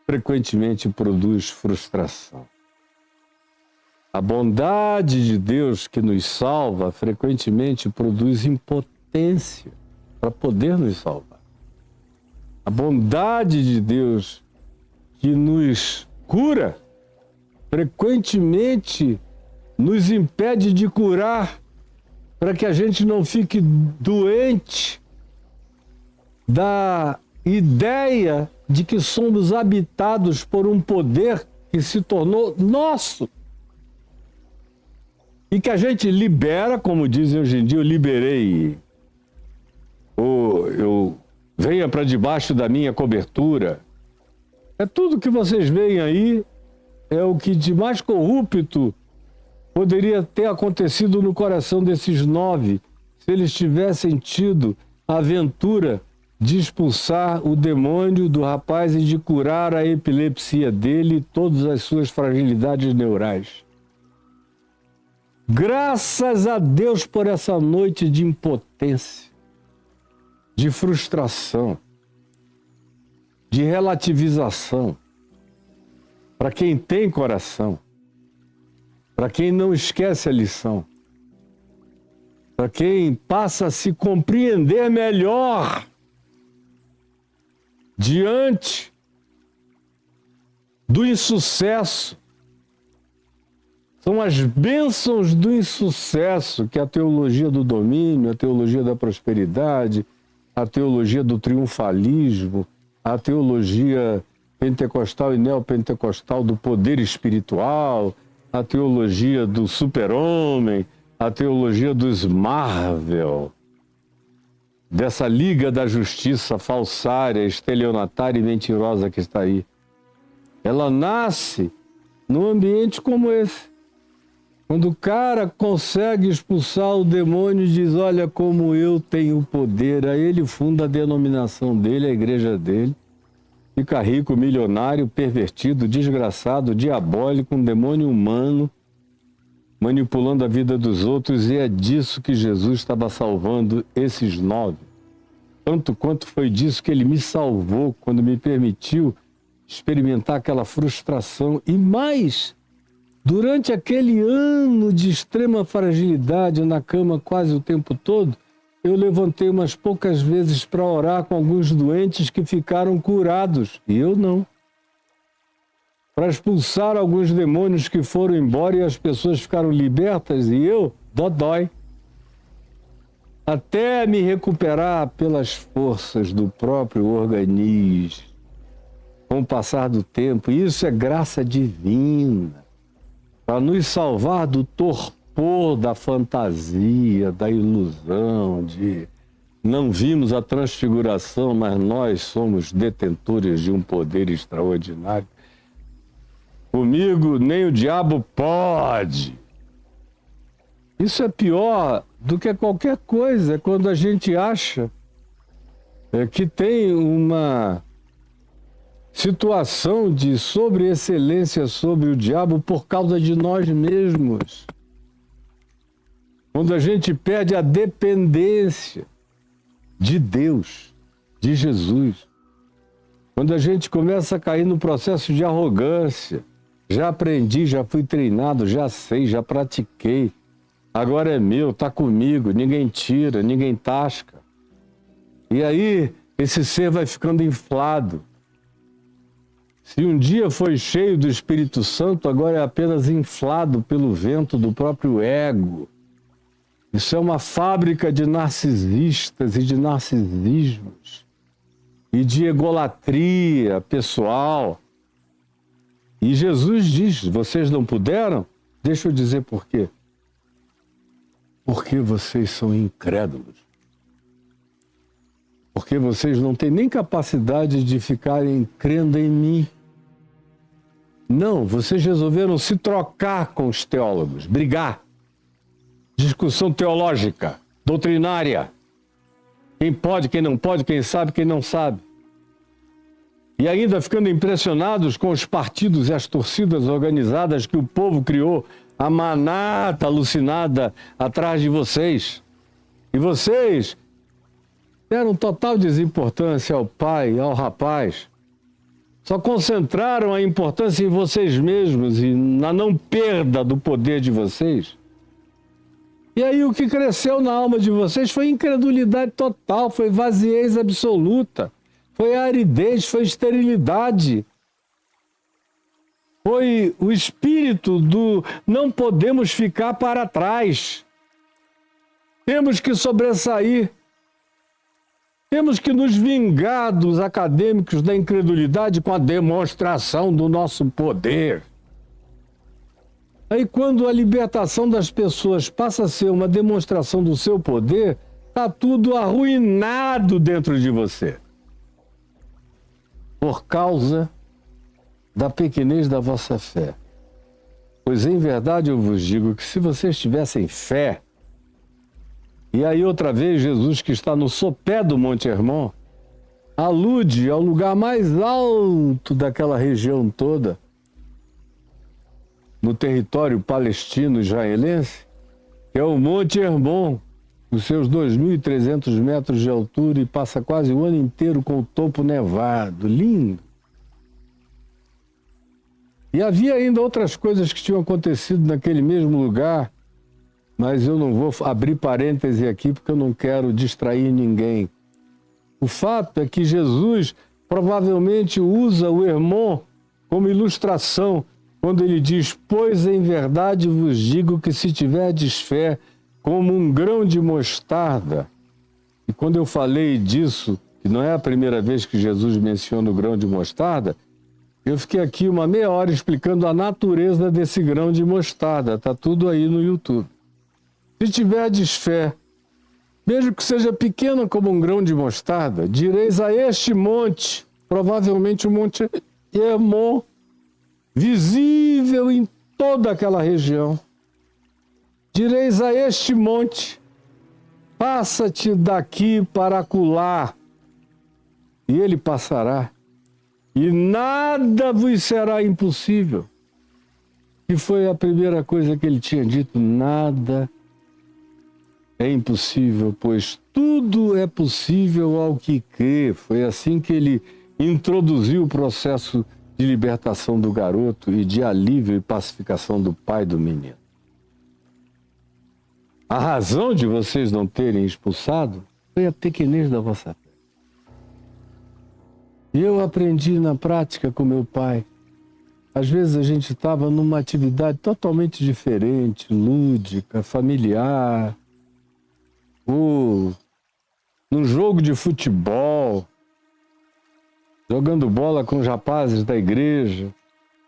Speaker 1: frequentemente produz frustração. A bondade de Deus que nos salva frequentemente produz impotência para poder nos salvar. A bondade de Deus que nos cura frequentemente nos impede de curar para que a gente não fique doente da ideia de que somos habitados por um poder que se tornou nosso. E que a gente libera, como dizem hoje em dia, eu liberei, ou eu venha para debaixo da minha cobertura. É tudo que vocês veem aí, é o que de mais corrupto poderia ter acontecido no coração desses 9, se eles tivessem tido a aventura de expulsar o demônio do rapaz e de curar a epilepsia dele e todas as suas fragilidades neurais. Graças a Deus por essa noite de impotência, de frustração, de relativização. Para quem tem coração, para quem não esquece a lição, para quem passa a se compreender melhor diante do insucesso. São as bênçãos do insucesso que a teologia do domínio, a teologia da prosperidade, a teologia do triunfalismo, a teologia pentecostal e neopentecostal do poder espiritual, a teologia do super-homem, a teologia dos Marvel, dessa liga da justiça falsária, estelionatária e mentirosa que está aí. Ela nasce num ambiente como esse. Quando o cara consegue expulsar o demônio e diz: olha como eu tenho poder, aí ele funda a denominação dele, a igreja dele, fica rico, milionário, pervertido, desgraçado, diabólico, um demônio humano, manipulando a vida dos outros, e é disso que Jesus estava salvando esses 9. Tanto quanto foi disso que ele me salvou quando me permitiu experimentar aquela frustração. E mais, durante aquele ano de extrema fragilidade na cama quase o tempo todo, eu levantei umas poucas vezes para orar com alguns doentes que ficaram curados, e eu não. Para expulsar alguns demônios que foram embora e as pessoas ficaram libertas, e eu, dodói. Até me recuperar pelas forças do próprio organismo, com o passar do tempo. Isso é graça divina, para nos salvar do torpor da fantasia, da ilusão, de não vimos a transfiguração, mas nós somos detentores de um poder extraordinário. Comigo nem o diabo pode. Isso é pior do que qualquer coisa, quando a gente acha que tem uma situação de sobreexcelência sobre o diabo por causa de nós mesmos. Quando a gente perde a dependência de Deus, de Jesus. Quando a gente começa a cair no processo de arrogância. Já aprendi, já fui treinado, já sei, já pratiquei. Agora é meu, está comigo, ninguém tira, ninguém tasca. E aí, esse ser vai ficando inflado. Se um dia foi cheio do Espírito Santo, agora é apenas inflado pelo vento do próprio ego. Isso é uma fábrica de narcisistas e de narcisismos. e de egolatria pessoal. E Jesus diz, vocês não puderam? Deixa eu dizer por quê. Porque vocês são incrédulos. Porque vocês não têm nem capacidade de ficarem crendo em mim. Não, vocês resolveram se trocar com os teólogos, brigar. Discussão teológica, doutrinária. Quem pode, quem não pode, quem sabe, quem não sabe. E ainda ficando impressionados com os partidos e as torcidas organizadas que o povo criou, a manata alucinada atrás de vocês. E vocês deram total desimportância ao pai, ao rapaz. Só concentraram a importância em vocês mesmos e na não perda do poder de vocês. E aí o que cresceu na alma de vocês foi incredulidade total, foi vaziez absoluta, foi aridez, foi esterilidade. Foi o espírito do não podemos ficar para trás. Temos que sobressair. Temos que nos vingar dos acadêmicos da incredulidade com a demonstração do nosso poder. Aí, quando a libertação das pessoas passa a ser uma demonstração do seu poder, está tudo arruinado dentro de você. Por causa da pequenez da vossa fé. Pois, em verdade, eu vos digo que se vocês tivessem fé, e aí, outra vez, Jesus, que está no sopé do Monte Hermon, alude ao lugar mais alto daquela região toda, no território palestino-israelense, que é o Monte Hermon, os seus 2.300 metros de altura e passa quase o ano inteiro com o topo nevado, lindo. E havia ainda outras coisas que tinham acontecido naquele mesmo lugar, mas eu não vou abrir parêntese aqui porque eu não quero distrair ninguém. O fato é que Jesus provavelmente usa o Hermon como ilustração quando ele diz: pois em verdade vos digo que se tiverdes fé como um grão de mostarda. E quando eu falei disso, que não é a primeira vez que Jesus menciona o grão de mostarda, eu fiquei aqui uma meia hora explicando a natureza desse grão de mostarda. Está tudo aí no YouTube. Se tiverdes fé, mesmo que seja pequena como um grão de mostarda, direis a este monte, provavelmente o monte Hermon, visível em toda aquela região. Direis a este monte, passa-te daqui para acolá, e ele passará, e nada vos será impossível. Que foi a primeira coisa que ele tinha dito: nada é impossível, pois tudo é possível ao que crê. Foi assim que ele introduziu o processo de libertação do garoto e de alívio e pacificação do pai do menino. A razão de vocês não terem expulsado foi a pequenez da vossa fé. E eu aprendi na prática com meu pai. Às vezes a gente estava numa atividade totalmente diferente, lúdica, familiar, ou num jogo de futebol, jogando bola com os rapazes da igreja,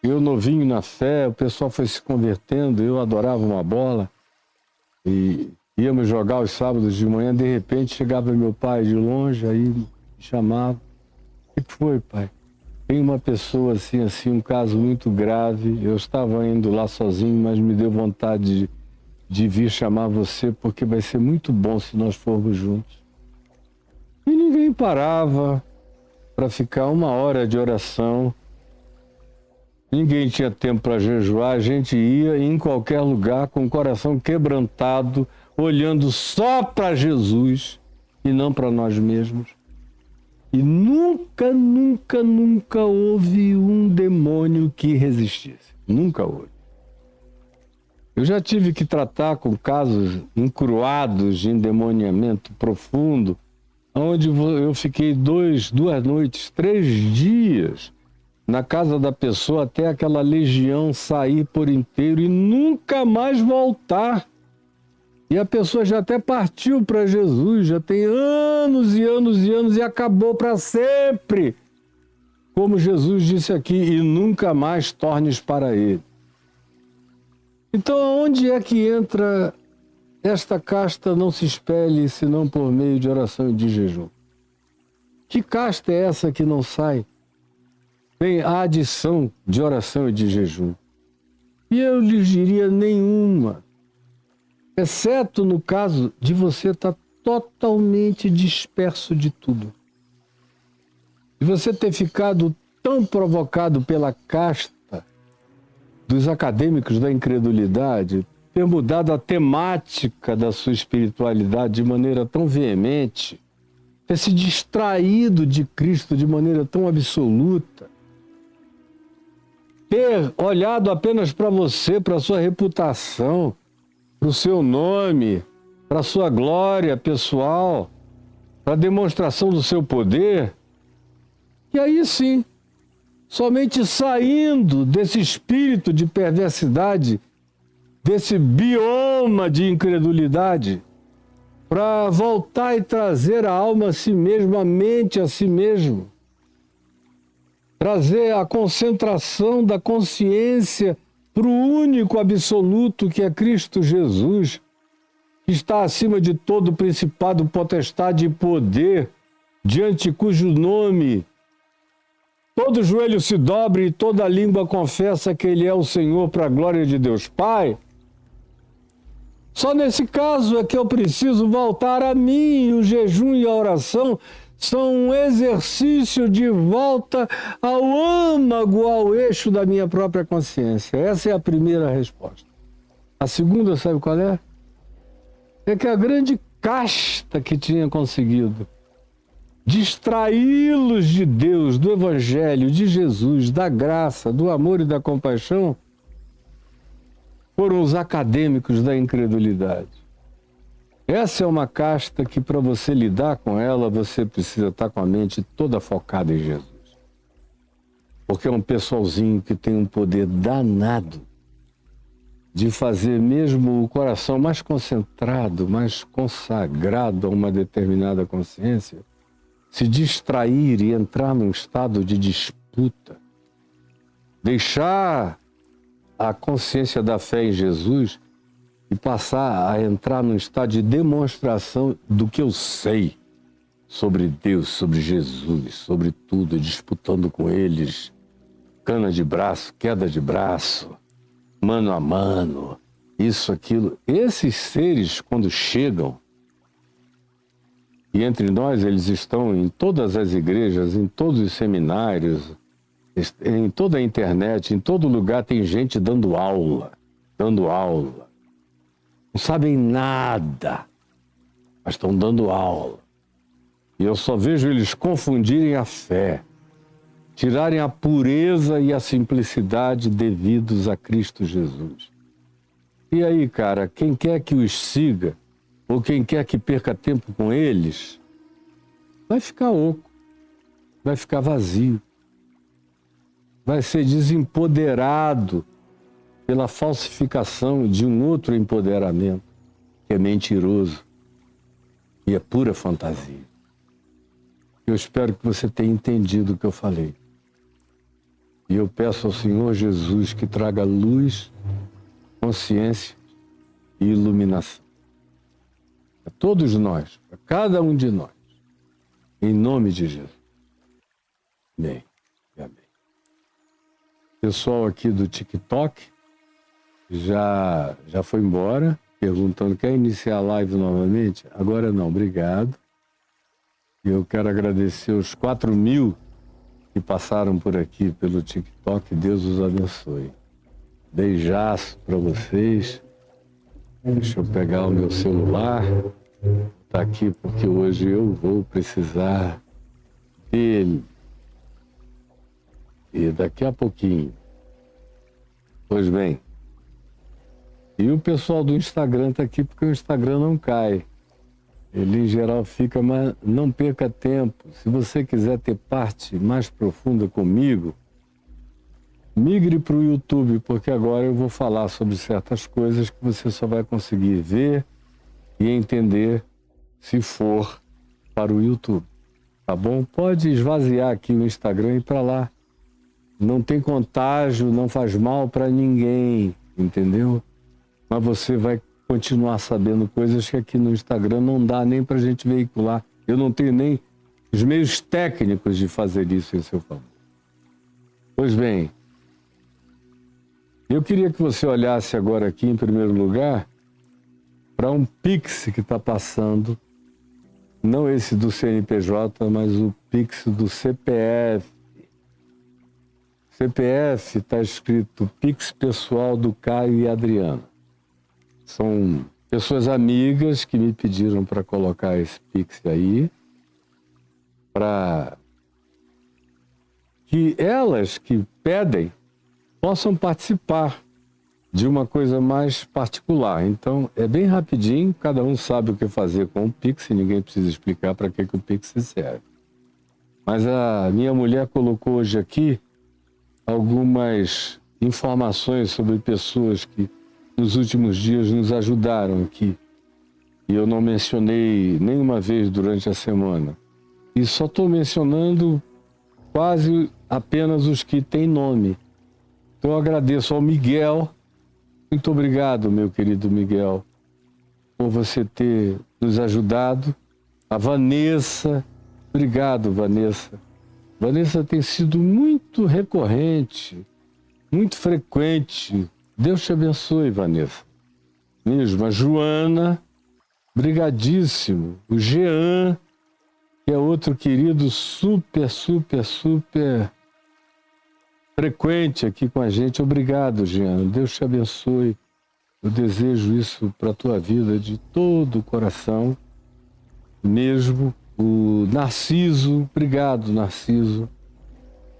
Speaker 1: eu novinho na fé, o pessoal foi se convertendo, eu adorava uma bola, e íamos jogar os sábados de manhã, de repente chegava meu pai de longe, aí me chamava: o que foi, pai? Tem uma pessoa assim, um caso muito grave, eu estava indo lá sozinho, mas me deu vontade de vir chamar você, porque vai ser muito bom se nós formos juntos. E ninguém parava para ficar uma hora de oração, ninguém tinha tempo para jejuar, a gente ia em qualquer lugar com o coração quebrantado, olhando só para Jesus e não para nós mesmos. E nunca, nunca, nunca houve um demônio que resistisse. Nunca houve. Eu já tive que tratar com casos encruados de endemoniamento profundo, onde eu fiquei 2 noites, 3 dias na casa da pessoa até aquela legião sair por inteiro e nunca mais voltar. E a pessoa já até partiu para Jesus, já tem anos e anos e anos e acabou para sempre. Como Jesus disse aqui, e nunca mais tornes para ele. Então, onde é que entra esta casta não se espelhe senão por meio de oração e de jejum? Que casta é essa que não sai? Tem a adição de oração e de jejum. E eu lhes diria nenhuma, exceto no caso de você estar totalmente disperso de tudo. E você ter ficado tão provocado pela casta dos acadêmicos da incredulidade, ter mudado a temática da sua espiritualidade de maneira tão veemente, ter se distraído de Cristo de maneira tão absoluta, ter olhado apenas para você, para a sua reputação, para o seu nome, para a sua glória pessoal, para a demonstração do seu poder. E aí sim, somente saindo desse espírito de perversidade, desse bioma de incredulidade, para voltar e trazer a alma a si mesmo, a mente a si mesmo, trazer a concentração da consciência para o único absoluto que é Cristo Jesus, que está acima de todo principado, potestade e poder, diante cujo nome todo joelho se dobre e toda língua confessa que Ele é o Senhor para a glória de Deus Pai. Só nesse caso é que eu preciso voltar a mim. O jejum e a oração são um exercício de volta ao âmago, ao eixo da minha própria consciência. Essa é a primeira resposta. A segunda, sabe qual é? É que a grande casta que tinha conseguido distraí-los de Deus, do Evangelho, de Jesus, da graça, do amor e da compaixão, foram os acadêmicos da incredulidade. Essa é uma casta que, para você lidar com ela, você precisa estar com a mente toda focada em Jesus. Porque é um pessoalzinho que tem um poder danado de fazer mesmo o coração mais concentrado, mais consagrado a uma determinada consciência, se distrair e entrar num estado de disputa, deixar a consciência da fé em Jesus e passar a entrar num estado de demonstração do que eu sei sobre Deus, sobre Jesus, sobre tudo, disputando com eles, cana de braço, queda de braço, mano a mano, isso, aquilo. Esses seres, quando chegam, e entre nós eles estão em todas as igrejas, em todos os seminários, em toda a internet, em todo lugar tem gente dando aula. Não sabem nada, mas estão dando aula. E eu só vejo eles confundirem a fé, tirarem a pureza e a simplicidade devidos a Cristo Jesus. E aí, cara, quem quer que os siga, ou quem quer que perca tempo com eles, vai ficar oco, vai ficar vazio, vai ser desempoderado pela falsificação de um outro empoderamento, que é mentiroso e é pura fantasia. Eu espero que você tenha entendido o que eu falei. E eu peço ao Senhor Jesus que traga luz, consciência e iluminação a todos nós, a cada um de nós, em nome de Jesus. Amém e amém. Pessoal aqui do TikTok já foi embora, perguntando, quer iniciar a live novamente? Agora não, obrigado. E eu quero agradecer os 4.000 que passaram por aqui pelo TikTok. Deus os abençoe. Beijaço para vocês. Deixa eu pegar o meu celular. Tá aqui porque hoje eu vou precisar dele. E daqui a pouquinho. Pois bem. E o pessoal do Instagram tá aqui porque o Instagram não cai. Ele em geral fica, mas não perca tempo. Se você quiser ter parte mais profunda comigo, migre para o YouTube, porque agora eu vou falar sobre certas coisas que você só vai conseguir ver e entender se for para o YouTube. Tá bom? Pode esvaziar aqui o Instagram e ir para lá. Não tem contágio, não faz mal para ninguém, entendeu? Mas você vai continuar sabendo coisas que aqui no Instagram não dá nem para a gente veicular. Eu não tenho nem os meios técnicos de fazer isso em seu favor. Pois bem, eu queria que você olhasse agora aqui, em primeiro lugar, para um Pix que está passando, não esse do CNPJ, mas o Pix do CPF. CPF está escrito Pix pessoal do Caio e Adriana. São pessoas amigas que me pediram para colocar esse Pix aí, para que elas que pedem possam participar de uma coisa mais particular. Então, é bem rapidinho, cada um sabe o que fazer com o Pix, e ninguém precisa explicar para que o Pix serve. Mas a minha mulher colocou hoje aqui algumas informações sobre pessoas que nos últimos dias nos ajudaram aqui. E eu não mencionei nenhuma vez durante a semana. E só estou mencionando quase apenas os que têm nome. Então eu agradeço ao Miguel. Muito obrigado, meu querido Miguel, por você ter nos ajudado. A Vanessa, obrigado, Vanessa. Vanessa tem sido muito recorrente, muito frequente. Deus te abençoe, Vanessa. Mesmo a Joana, brigadíssimo. O Jean, que é outro querido super frequente aqui com a gente. Obrigado, Jean. Deus te abençoe. Eu desejo isso para a tua vida de todo o coração. Mesmo o Narciso, obrigado, Narciso.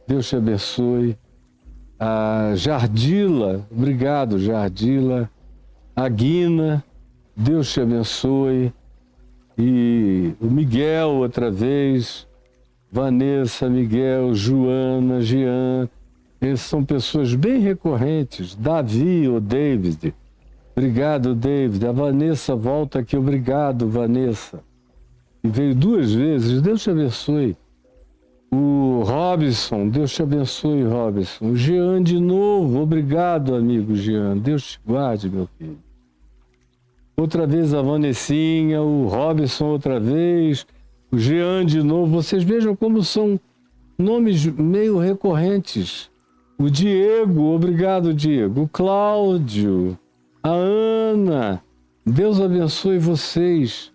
Speaker 1: Deus te abençoe. A Jardila, obrigado, Jardila. A Guina, Deus te abençoe. E o Miguel, outra vez. Vanessa, Miguel, Joana, Jean. Esses são pessoas bem recorrentes. Davi ou David. Obrigado, David. A Vanessa volta aqui. Obrigado, Vanessa. E veio 2 vezes. Deus te abençoe. O Robson, Deus te abençoe, Robson. O Jean de novo. Obrigado, amigo Jean. Deus te guarde, meu filho. Outra vez a Vanessinha, o Robson outra vez, o Jean de novo. Vocês vejam como são nomes meio recorrentes. O Diego, obrigado, Diego. O Cláudio, a Ana, Deus abençoe vocês.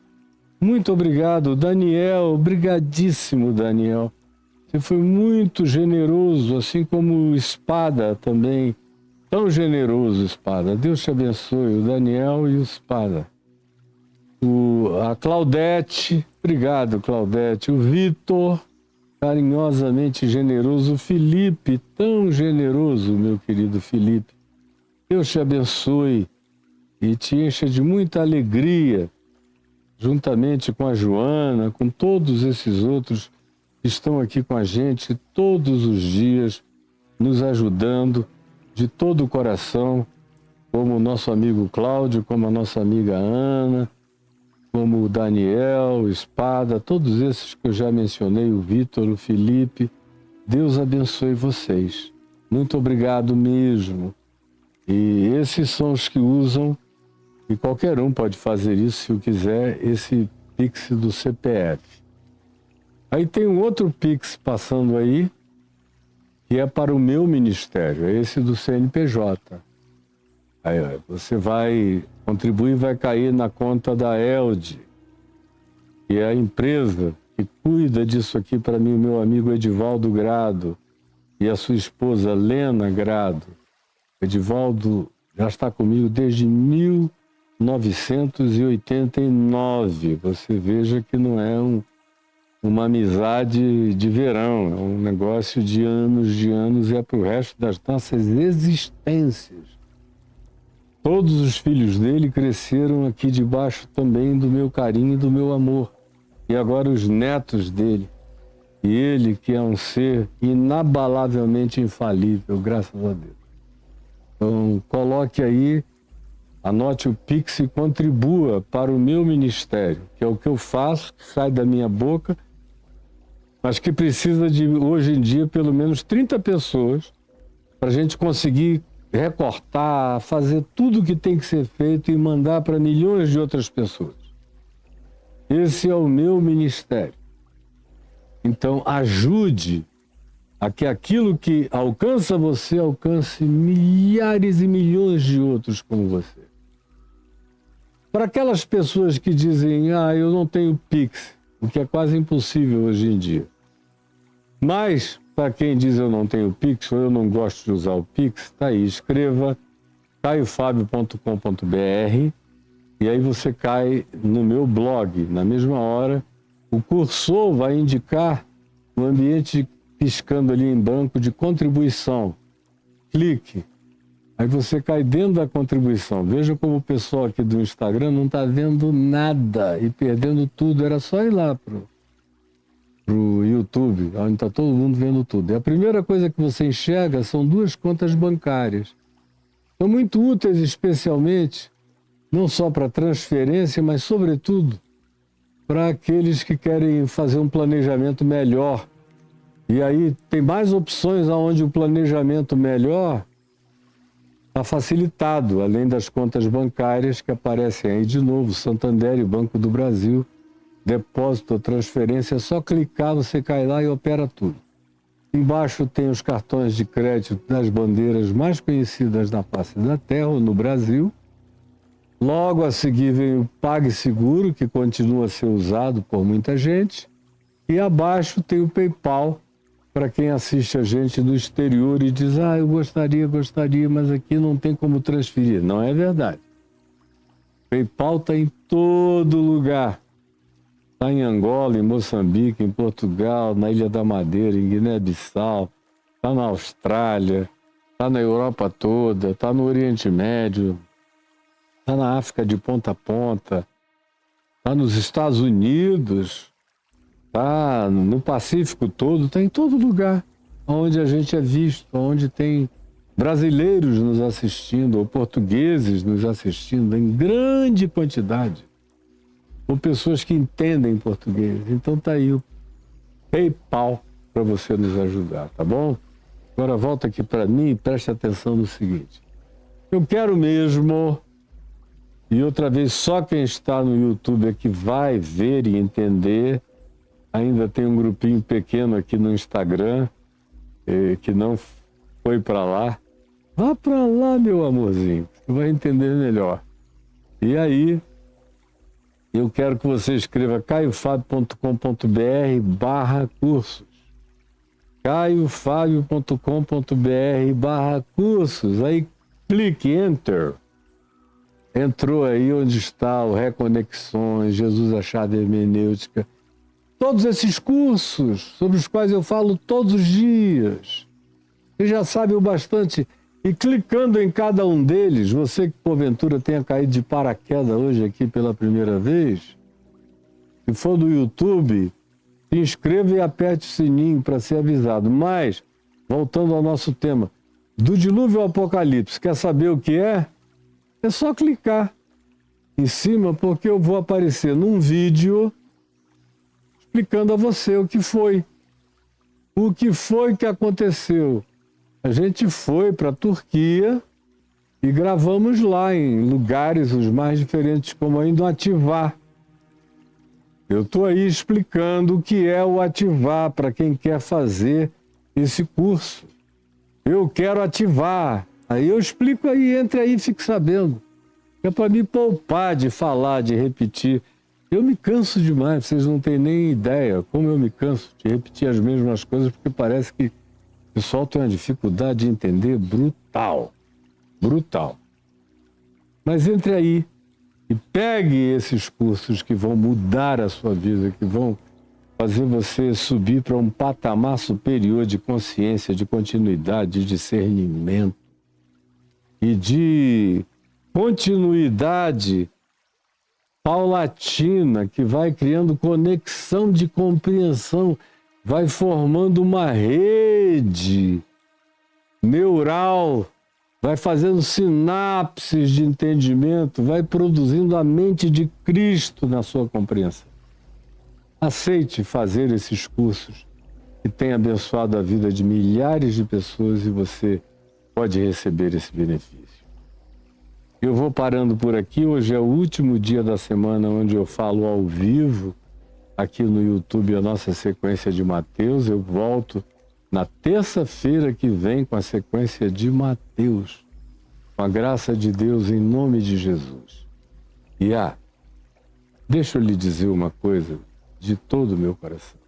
Speaker 1: Muito obrigado. Daniel, obrigadíssimo, Daniel. Você foi muito generoso, assim como o Espada também. Tão generoso, Espada. Deus te abençoe, o Daniel e o Espada. A Claudete, obrigado, Claudete. O Vitor, carinhosamente generoso. O Felipe, tão generoso, meu querido Felipe. Deus te abençoe e te encha de muita alegria, juntamente com a Joana, com todos esses outros que estão aqui com a gente todos os dias, nos ajudando de todo o coração, como o nosso amigo Cláudio, como a nossa amiga Ana, como o Daniel, o Espada, todos esses que eu já mencionei, o Vitor, o Felipe. Deus abençoe vocês. Muito obrigado mesmo. E esses são os que usam, e qualquer um pode fazer isso se o quiser, esse Pix do CPF. Aí tem um outro Pix passando aí, que é para o meu ministério, é esse do CNPJ. Aí você vai contribuir, vai cair na conta da Elde, que é a empresa que cuida disso aqui para mim, o meu amigo Edivaldo Grado e a sua esposa Lena Grado. Edivaldo já está comigo desde 1989. Você veja que não é uma amizade de verão, é um negócio de anos e é para o resto das nossas existências. Todos os filhos dele cresceram aqui debaixo também do meu carinho e do meu amor. E agora os netos dele. E ele, que é um ser inabalavelmente infalível, graças a Deus. Então, coloque aí anote o Pix e contribua para o meu ministério, que é o que eu faço, que sai da minha boca, mas que precisa de, hoje em dia, pelo menos 30 pessoas para a gente conseguir recortar, fazer tudo o que tem que ser feito e mandar para milhões de outras pessoas. Esse é o meu ministério. Então, ajude a que aquilo que alcança você alcance milhares e milhões de outros como você. Para aquelas pessoas que dizem, eu não tenho Pix, o que é quase impossível hoje em dia. Mas, para quem diz eu não tenho Pix ou eu não gosto de usar o Pix, está aí, escreva caiofabio.com.br e aí você cai no meu blog. Na mesma hora, o cursor vai indicar o ambiente piscando ali em branco de contribuição. Clique. Aí você cai dentro da contribuição. Veja como o pessoal aqui do Instagram não está vendo nada e perdendo tudo. Era só ir lá pro YouTube, onde está todo mundo vendo tudo. E a primeira coisa que você enxerga são 2 contas bancárias. São muito úteis, especialmente, não só para transferência, mas, sobretudo, para aqueles que querem fazer um planejamento melhor. E aí tem mais opções onde o planejamento melhor está facilitado, além das contas bancárias que aparecem aí de novo, Santander e Banco do Brasil, depósito ou transferência, é só clicar, você cai lá e opera tudo. Embaixo tem os cartões de crédito das bandeiras mais conhecidas na face da terra ou no Brasil. Logo a seguir vem o PagSeguro, que continua a ser usado por muita gente. E abaixo tem o PayPal, para quem assiste a gente do exterior e diz, eu gostaria, mas aqui não tem como transferir. Não é verdade. PayPal está em todo lugar. Está em Angola, em Moçambique, em Portugal, na Ilha da Madeira, em Guiné-Bissau, está na Austrália, está na Europa toda, está no Oriente Médio, está na África de ponta a ponta, está nos Estados Unidos, está no Pacífico todo, está em todo lugar onde a gente é visto, onde tem brasileiros nos assistindo, ou portugueses nos assistindo em grande quantidade, ou pessoas que entendem português. Então tá aí o PayPal para você nos ajudar, tá bom? Agora volta aqui para mim e preste atenção no seguinte. Eu quero mesmo, e outra vez só quem está no YouTube é que vai ver e entender, ainda tem um grupinho pequeno aqui no Instagram, que não foi para lá. Vá para lá, meu amorzinho, você vai entender melhor. E aí, eu quero que você escreva caiofabio.com.br/cursos. caiofabio.com.br/cursos. Aí clique Enter. Entrou aí onde está o Reconexões, Jesus a Chave Hermenêutica. Todos esses cursos sobre os quais eu falo todos os dias. Você já sabe o bastante. E clicando em cada um deles, você que porventura tenha caído de paraquedas hoje aqui pela primeira vez, se for do YouTube, se inscreva e aperte o sininho para ser avisado. Mas, voltando ao nosso tema, do dilúvio ao apocalipse, quer saber o que é? É só clicar em cima, porque eu vou aparecer num vídeo explicando a você o que foi. O que foi que aconteceu? A gente foi para a Turquia e gravamos lá em lugares os mais diferentes, como aí no Ativar. Eu estou aí explicando o que é o Ativar para quem quer fazer esse curso. Eu quero ativar. Aí eu explico aí, entre aí e fique sabendo. É para me poupar de falar, de repetir. Eu me canso demais, vocês não têm nem ideia como eu me canso de repetir as mesmas coisas, porque parece que o pessoal tem uma dificuldade de entender brutal. Brutal. Mas entre aí e pegue esses cursos que vão mudar a sua vida, que vão fazer você subir para um patamar superior de consciência, de continuidade, de discernimento e de continuidade paulatina, que vai criando conexão de compreensão, vai formando uma rede neural vai fazendo sinapses de entendimento, vai produzindo a mente de Cristo na sua compreensão. Aceite fazer esses cursos que têm abençoado a vida de milhares de pessoas e você pode receber esse benefício. Eu vou parando por aqui. Hoje é o último dia da semana onde eu falo ao vivo aqui no YouTube a nossa sequência de Mateus. Eu volto na terça-feira que vem com a sequência de Mateus, com a graça de Deus em nome de Jesus. E deixa eu lhe dizer uma coisa de todo o meu coração.